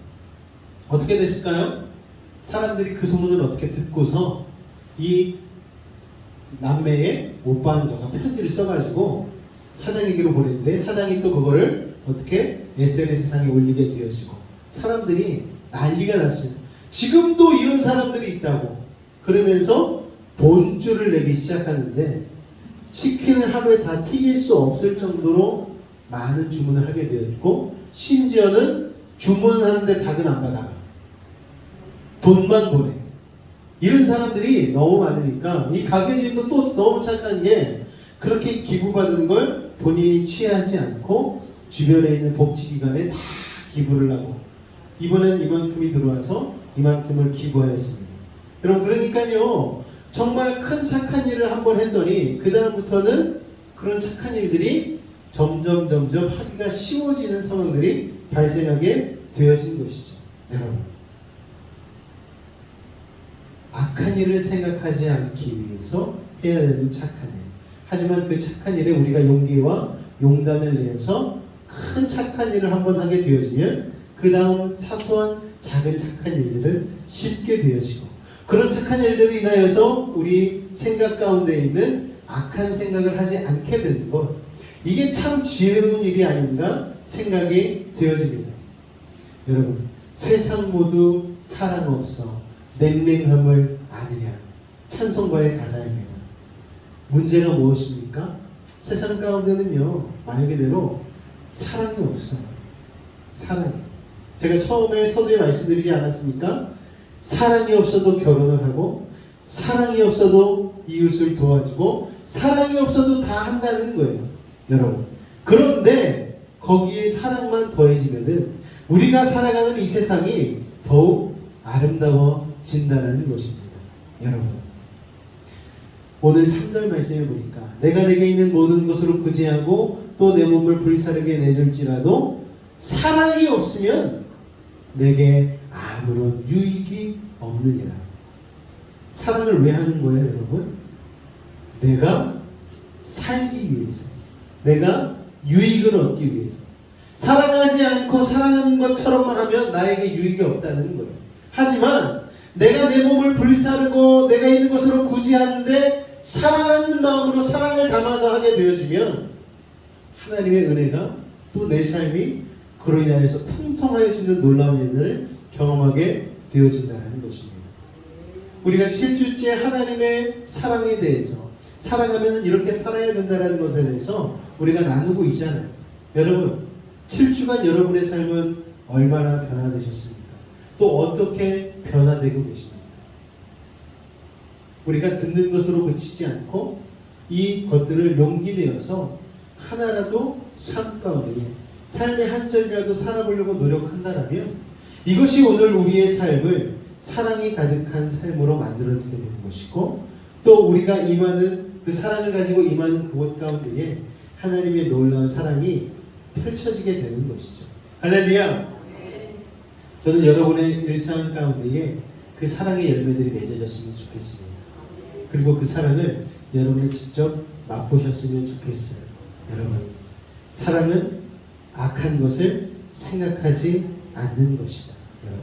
어떻게 됐을까요? 사람들이 그 소문을 어떻게 듣고서 이 남매의 오빠인가가 편지를 써가지고 사장에게로 보냈는데 사장이 또 그거를 어떻게 SNS상에 올리게 되어지고 사람들이 난리가 났어요. 지금도 이런 사람들이 있다고 그러면서 돈줄을 내기 시작하는데 치킨을 하루에 다 튀길 수 없을 정도로 많은 주문을 하게 되었고 심지어는 주문하는데 닭은 안 받아가 돈만 보내. 이런 사람들이 너무 많으니까 이 가게주인도 또 너무 착한 게 그렇게 기부받은 걸 본인이 취하지 않고 주변에 있는 복지기관에 다 기부를 하고 이번에는 이만큼이 들어와서 이만큼을 기부하였습니다. 여러분, 그러니까요 정말 큰 착한 일을 한번 했더니 그 다음부터는 그런 착한 일들이 점점 하기가 쉬워지는 상황들이 발생하게 되어진 것이죠. 여러분, 악한 일을 생각하지 않기 위해서 해야 되는 착한 일. 하지만 그 착한 일에 우리가 용기와 용단을 내서 큰 착한 일을 한번 하게 되어지면 그 다음 사소한 작은 착한 일들은 쉽게 되어지고 그런 착한 일들로 인하여서 우리 생각 가운데 있는 악한 생각을 하지 않게 되는 것, 이게 참 지혜로운 일이 아닌가 생각이 되어집니다. 여러분, 세상 모두 사랑 없어 냉랭함을 아느냐, 찬송가의 가사입니다. 문제가 무엇입니까? 세상 가운데는요 말 그대로 사랑이 없어요. 사랑이. 제가 처음에 서두에 말씀드리지 않았습니까? 사랑이 없어도 결혼을 하고 사랑이 없어도 이웃을 도와주고 사랑이 없어도 다 한다는 거예요, 여러분. 그런데 거기에 사랑만 더해지면은 우리가 살아가는 이 세상이 더욱 아름다워진다는 것입니다. 여러분, 오늘 3절 말씀해 보니까 내가 내게 있는 모든 것으로 구제하고 또 내 몸을 불사르게 내줄지라도 사랑이 없으면 내게 아무런 유익이 없느니라. 사랑을 왜 하는 거예요, 여러분? 내가 살기 위해서, 내가 유익을 얻기 위해서. 사랑하지 않고 사랑하는 것처럼만 하면 나에게 유익이 없다는 거예요. 하지만 내가 내 몸을 불사르고 내가 있는 것으로 구제하는데 사랑하는 마음으로 사랑을 담아서 하게 되어지면 하나님의 은혜가 또 내 삶이 그로 인하여서 풍성하여지는 놀라운 일을 경험하게 되어진다는 것입니다. 우리가 7주째 하나님의 사랑에 대해서 사랑하면 이렇게 살아야 된다는 것에 대해서 우리가 나누고 있잖아요. 여러분 7주간 여러분의 삶은 얼마나 변화되셨습니까? 또 어떻게 변화되고 계십니까? 우리가 듣는 것으로 그치지 않고 이 것들을 용기 내어서 하나라도 삶 가운데 삶의 한 절이라도 살아보려고 노력한다면 이것이 오늘 우리의 삶을 사랑이 가득한 삶으로 만들어지게 되는 것이고 또 우리가 임하는 그 사랑을 가지고 임하는 그곳 가운데에 하나님의 놀라운 사랑이 펼쳐지게 되는 것이죠. 할렐루야! 저는 여러분의 일상 가운데에 그 사랑의 열매들이 맺어졌으면 좋겠습니다. 그리고 그 사랑을 여러분이 직접 맛보셨으면 좋겠어요. 여러분, 사랑은 악한 것을 생각하지 않는 것이다. 여러분,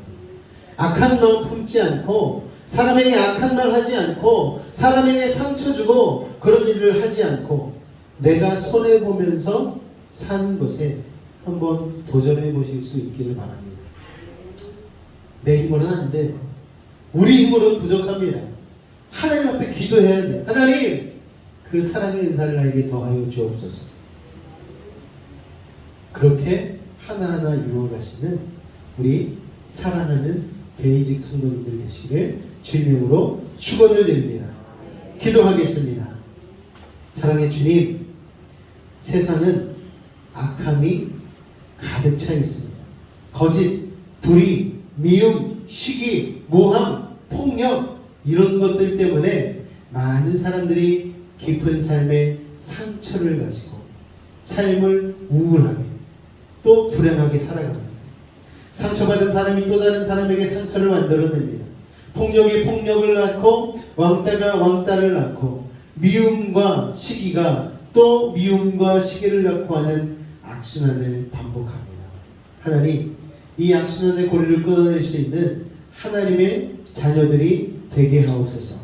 악한 마음 품지 않고 사람에게 악한 말 하지 않고 사람에게 상처 주고 그런 일을 하지 않고 내가 손해보면서 사는 것에 한번 도전해 보실 수 있기를 바랍니다. 내 힘으로는 안 돼. 우리 힘으로는 부족합니다. 하나님 앞에 기도해야 돼. 하나님, 그 사랑의 은사를 나에게 더하여 주옵소서. 그렇게 하나하나 이루어가시는 우리 사랑하는 베이직 성도님들 되시기를 주님으로 축원을 드립니다. 기도하겠습니다. 사랑의 주님, 세상은 악함이 가득 차 있습니다. 거짓, 불의, 미움, 시기, 모함, 폭력 이런 것들 때문에 많은 사람들이 깊은 삶의 상처를 가지고 삶을 우울하게 또 불행하게 살아갑니다. 상처받은 사람이 또 다른 사람에게 상처를 만들어냅니다. 폭력이 폭력을 낳고 왕따가 왕따를 낳고 미움과 시기가 또 미움과 시기를 낳고 하는 악순환을 반복합니다. 하나님, 이 악순환의 고리를 끊어낼 수 있는 하나님의 자녀들이 되게 하옵소서.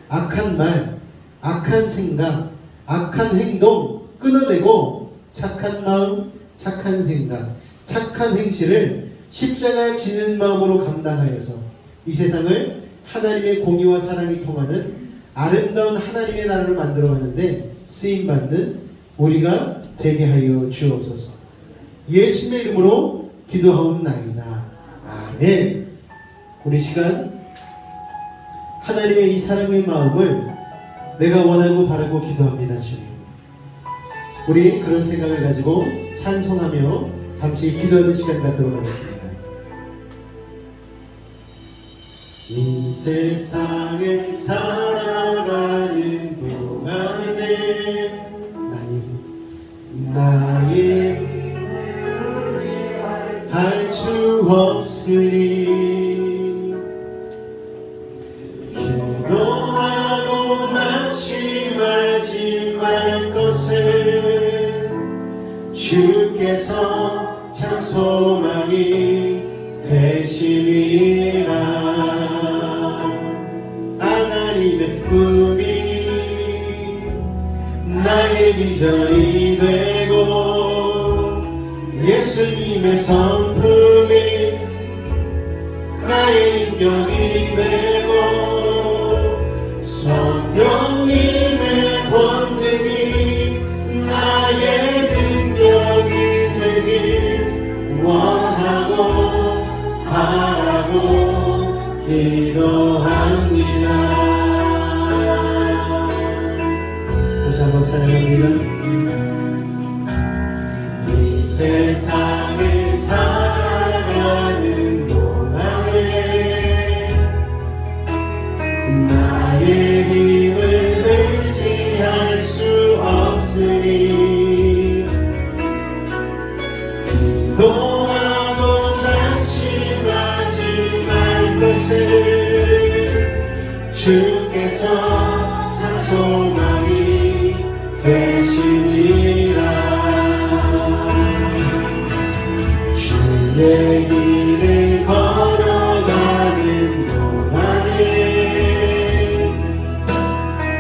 악한 말, 악한 생각, 악한 행동 끊어내고 착한 마음, 착한 생각, 착한 행실을 십자가 지는 마음으로 감당하여서 이 세상을 하나님의 공의와 사랑이 통하는 아름다운 하나님의 나라를 만들어가는데 쓰임받는 우리가 되게 하여 주옵소서. 예수님의 이름으로 기도하옵나이다. 아멘. 우리 시간 하나님의 이 사랑의 마음을 내가 원하고 바라고 기도합니다. 주님, 우리 그런 생각을 가지고 찬송하며 잠시 기도하는 시간 갖도록 하겠습니다. 이 세상에 살아가는 동안에 나의 할 수 없으니 기도하고 낙심하지 말 것을 주께서 참 소망이 되심이라. 하나님의 꿈이 나의 비전이 되고 예수님의 성품이 나의 인격이 되고 성령님의 권능이 나의 능력이 되길 원하고 바라고 기도합니다. 다시 한번 찬양합니다. 이 세상을 살아가는 동안에 나의 힘을 의지할 수 없으니 기도하고 낙심하지 말 것을 주께서 참 소망이 되시니라. 주의 길을 걸어가는 동안에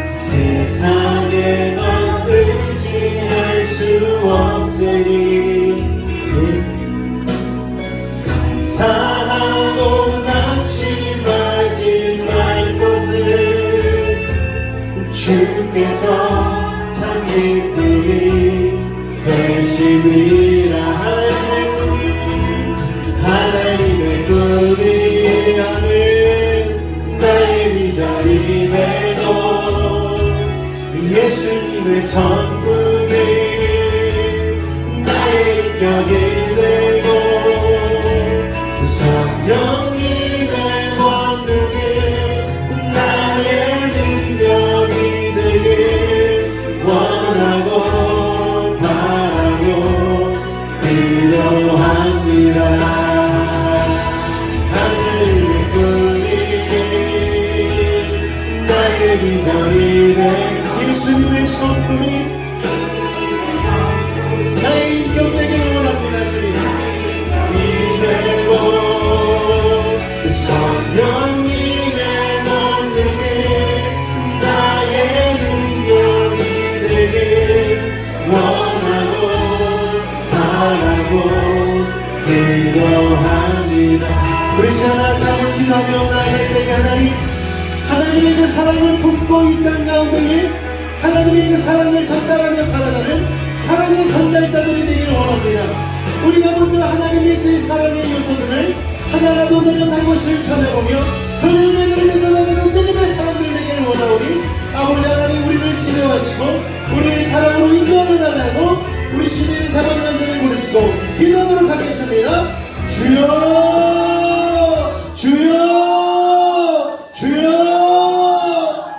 세상 주께서 참 기쁨이 되시리라. 하나님의 꿈이 하는 나의 비전이 되고 예수님의 성품이 나의 인격이 되고 성령님의 권능이 나의 능력이 되길 원하고 바라고 기도합니다. 하늘의 꿈이 나의 비전이 된 예수님의 성품이 나의 인격 되길 원합니다. 주님 이되고 성령님의 권능이 나의 능력이 되길 원하고 바라고 기도합니다. 우리 시간아 잠을 기도하며 나아갈 때에 하나님의 그 사랑을 품고 이 땅 가운데에 하나님의 그 사랑을 전달하며 살아가는 사랑의 전달자들이 되기를 원합니다. 우리가 먼저 하나님의 그 사랑의 요소들을 하나라도 노력하고 실천해보며 그 열매들을 맺어나가는 믿음의 사람들 되기를 원하오니 아버지 하나님 우리를 지도하시고 우리를 사랑으로 인도하여 나가고 우리 주님 사랑 간절히 부르짖고 기도하도록 하겠습니다. 주여 주여 주여.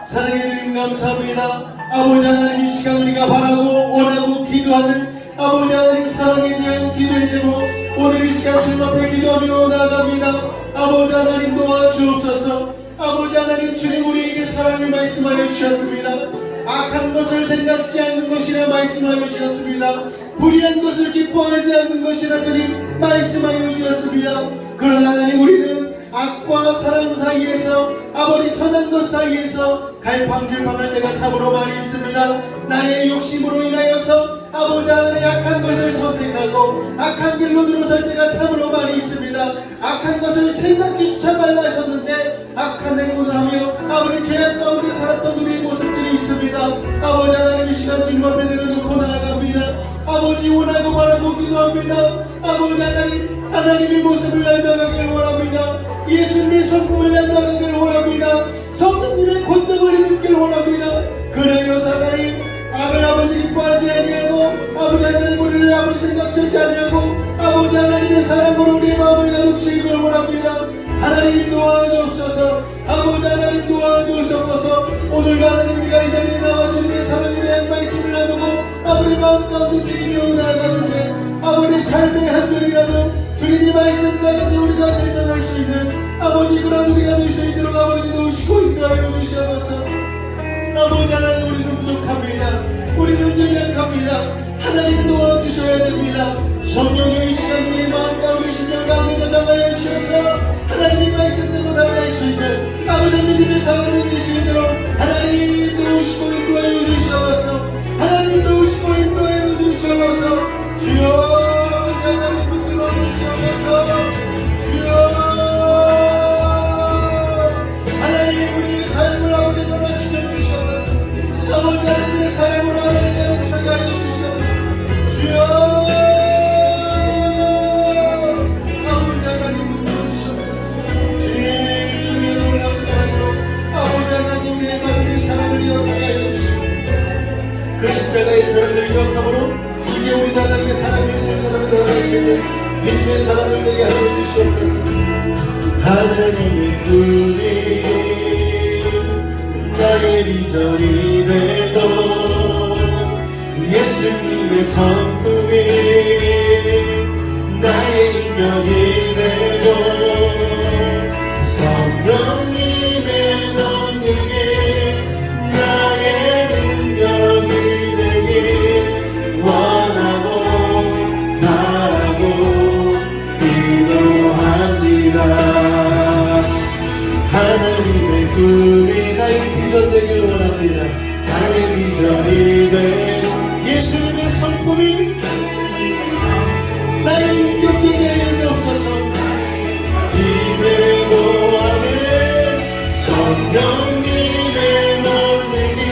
사랑해 주님 감사합니다. 아버지 하나님 이 시간 우리가 바라고 원하고 기도하는 아버지 하나님 사랑에 대한 기도의 제목 오늘 이 시간 주님 앞에 기도하며 나아갑니다. 아버지 하나님 도와주옵소서. 아버지 하나님 주님 우리에게 사랑을 말씀하여 주셨습니다. 악한 것을 생각지 않는 것이라 말씀하여 주셨습니다. 불의한 것을 기뻐하지 않는 것이라 주님 말씀하여 주셨습니다. 그러나 하나님 우리는 악과 사랑 사이에서 아버지 선한 것 사이에서 갈팡질팡할 때가 참으로 많이 있습니다. 나의 욕심으로 인하여서 아버지 하나님 악한 것을 선택하고 악한 길로 들어설 때가 참으로 많이 있습니다. 악한 것을 생각지조차 말라 하셨는데 악한 행동을 하며 아버지 죄악 가운데 살았던 우리의 모습들이 있습니다. 아버지 하나님 이 시간 주님 앞에 내려놓고 나아갑니다. 아버지 원하고 바라고 기도합니다. 아버지 하나님의 모습을 닮아가기를 원합니다. 예수님의 성품을 닮아가기를 원합니다. 성령님의 권능을 입기를 원합니다. 그래서 하나님 악을 아버지 기뻐하지 아니하고 아버지 하나님 우리를 아버지 생각하지 아니하고 아버지 하나님의 사랑으로 우리의 마음을 가득 채우기를 원합니다. 하나님 도와주옵소서. 아버지 하나님 도와주옵소서. 오늘도 하나님 우리가 이 자리에 나와 주님의 사랑에 대한 말씀을 나누고 아버지 마음 가운데 새기며 나아가는데 아버지 삶의 한 줄이라도 주님이 말씀 따라서 우리가 실천할 수 있는 아버지 그런 우리가 될 수 있도록 아버지 도우시고 인도하여 주시옵소서. 아버지 하나님 우리는 부족합니다. 우리는 연약합니다. 하나님 도와주셔야 됩니다. 성령의 이 시간 우리의 마음 가운데 심령 가운데 저장하여 주셔서 하나님의 말씀대로 살아갈 수 있는 아버지 믿음의 사람이 될 수 있도록 하나님 도우시고 인도하여 주시옵소서. 하나님 도우시고 인도하여 주시옵소서. 주여 아버지 하나님 붙들어 주시옵소서. 주여 하나님 우리의 삶을 아버지 변화시켜 주시옵소서. 아버지 하나님의 사랑으로 하나님 가르쳐게 하여 주시옵소서. 주여 아버지 하나님 붙들어 주시옵소서. 주님의 놀라운 사랑으로 아버지 하나님 우리의 가족의 사랑을 기억하게 하여 주시옵소서. 그 십자가의 사랑을 기억함으로 이제 우리도 하나님의 사랑을 실천하며 나아갈 수 있는 믿음의 사랑을 되게 하여 주시옵소서. 하나님의 꿈이 나의 비전이 되고 예수님의 성품이 나의 인격이 되고 성령님의 권능이 나의 능력이 되길 원하고 바라고 기도합니다. 하나님의 꿈이 나의 비전 되길 원합니다. 나의 비전이 된 예수님의 성품이 나의 인격 되게 하여 주옵소서. 기대고 아멘. 성령님의 권능이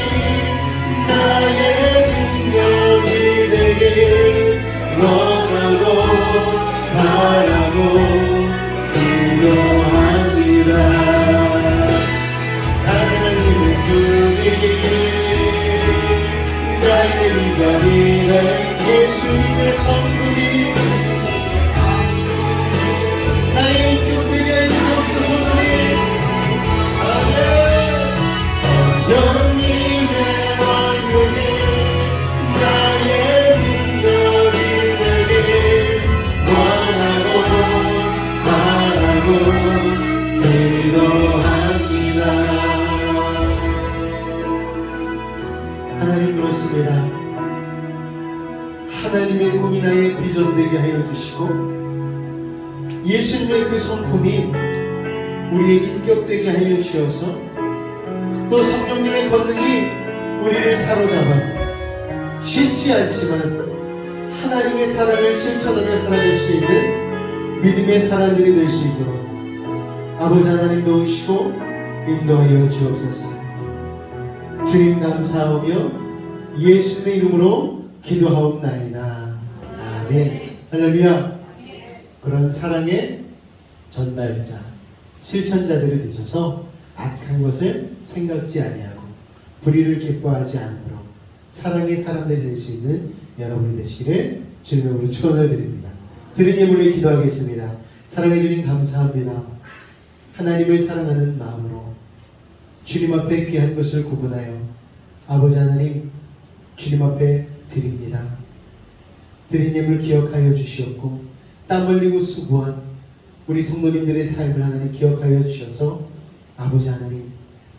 하나님의 그 성품이 우리의 인격되게 하여 주셔서 또 성령님의 권능이 우리를 사로잡아 쉽지 않지만 하나님의 사랑을 실천하며 살아갈 수 있는 믿음의 사람들이 될 수 있도록 아버지 하나님 도우시고 인도하여 주옵소서. 주님 감사하며 예수님의 이름으로 기도하옵나이다. 아멘. 할렐루야. 그런 사랑의 전달자, 실천자들이 되셔서 악한 것을 생각지 아니하고 불의를 기뻐하지 않으므로 사랑의 사람들이 될 수 있는 여러분이 되시기를 주님의 이름으로 축원을 드립니다. 드린 예물로 기도하겠습니다. 사랑해 주님 감사합니다. 하나님을 사랑하는 마음으로 주님 앞에 귀한 것을 구분하여 아버지 하나님 주님 앞에 드립니다. 드린 예물 기억하여 주시옵고 땀 흘리고 수고한 우리 성도님들의 삶을 하나님 기억하여 주셔서 아버지 하나님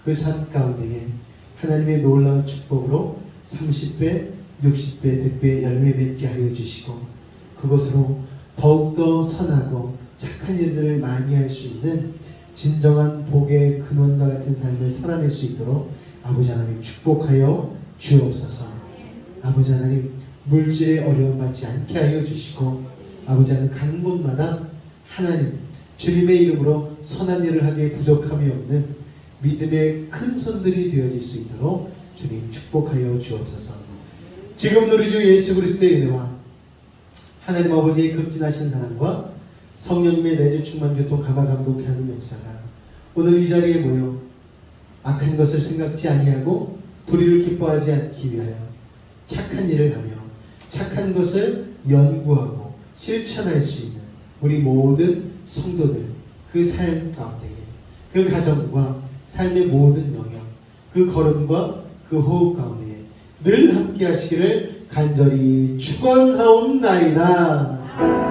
그 삶 가운데에 하나님의 놀라운 축복으로 30배, 60배, 100배 열매 맺게 하여 주시고 그것으로 더욱더 선하고 착한 일들을 많이 할 수 있는 진정한 복의 근원과 같은 삶을 살아낼 수 있도록 아버지 하나님 축복하여 주옵소서. 아버지 하나님 물질에 어려움 받지 않게 하여 주시고 아버지 하나님 간 곳마다 하나님 주님의 이름으로 선한 일을 하기에 부족함이 없는 믿음의 큰 손들이 되어질 수 있도록 주님 축복하여 주옵소서. 지금 우리 주 예수 그리스도의 은혜와 하나님 아버지의 급진하신 사랑과 성령님의 내주 충만 교통 감화 감동케 하는 역사가 오늘 이 자리에 모여 악한 것을 생각지 아니하고 불의를 기뻐하지 않기 위하여 착한 일을 하며 착한 것을 연구하고 실천할 수 있는 우리 모든 성도들 그 삶 가운데에 그 가정과 삶의 모든 영역 그 걸음과 그 호흡 가운데에 늘 함께 하시기를 간절히 축원하옵나이다.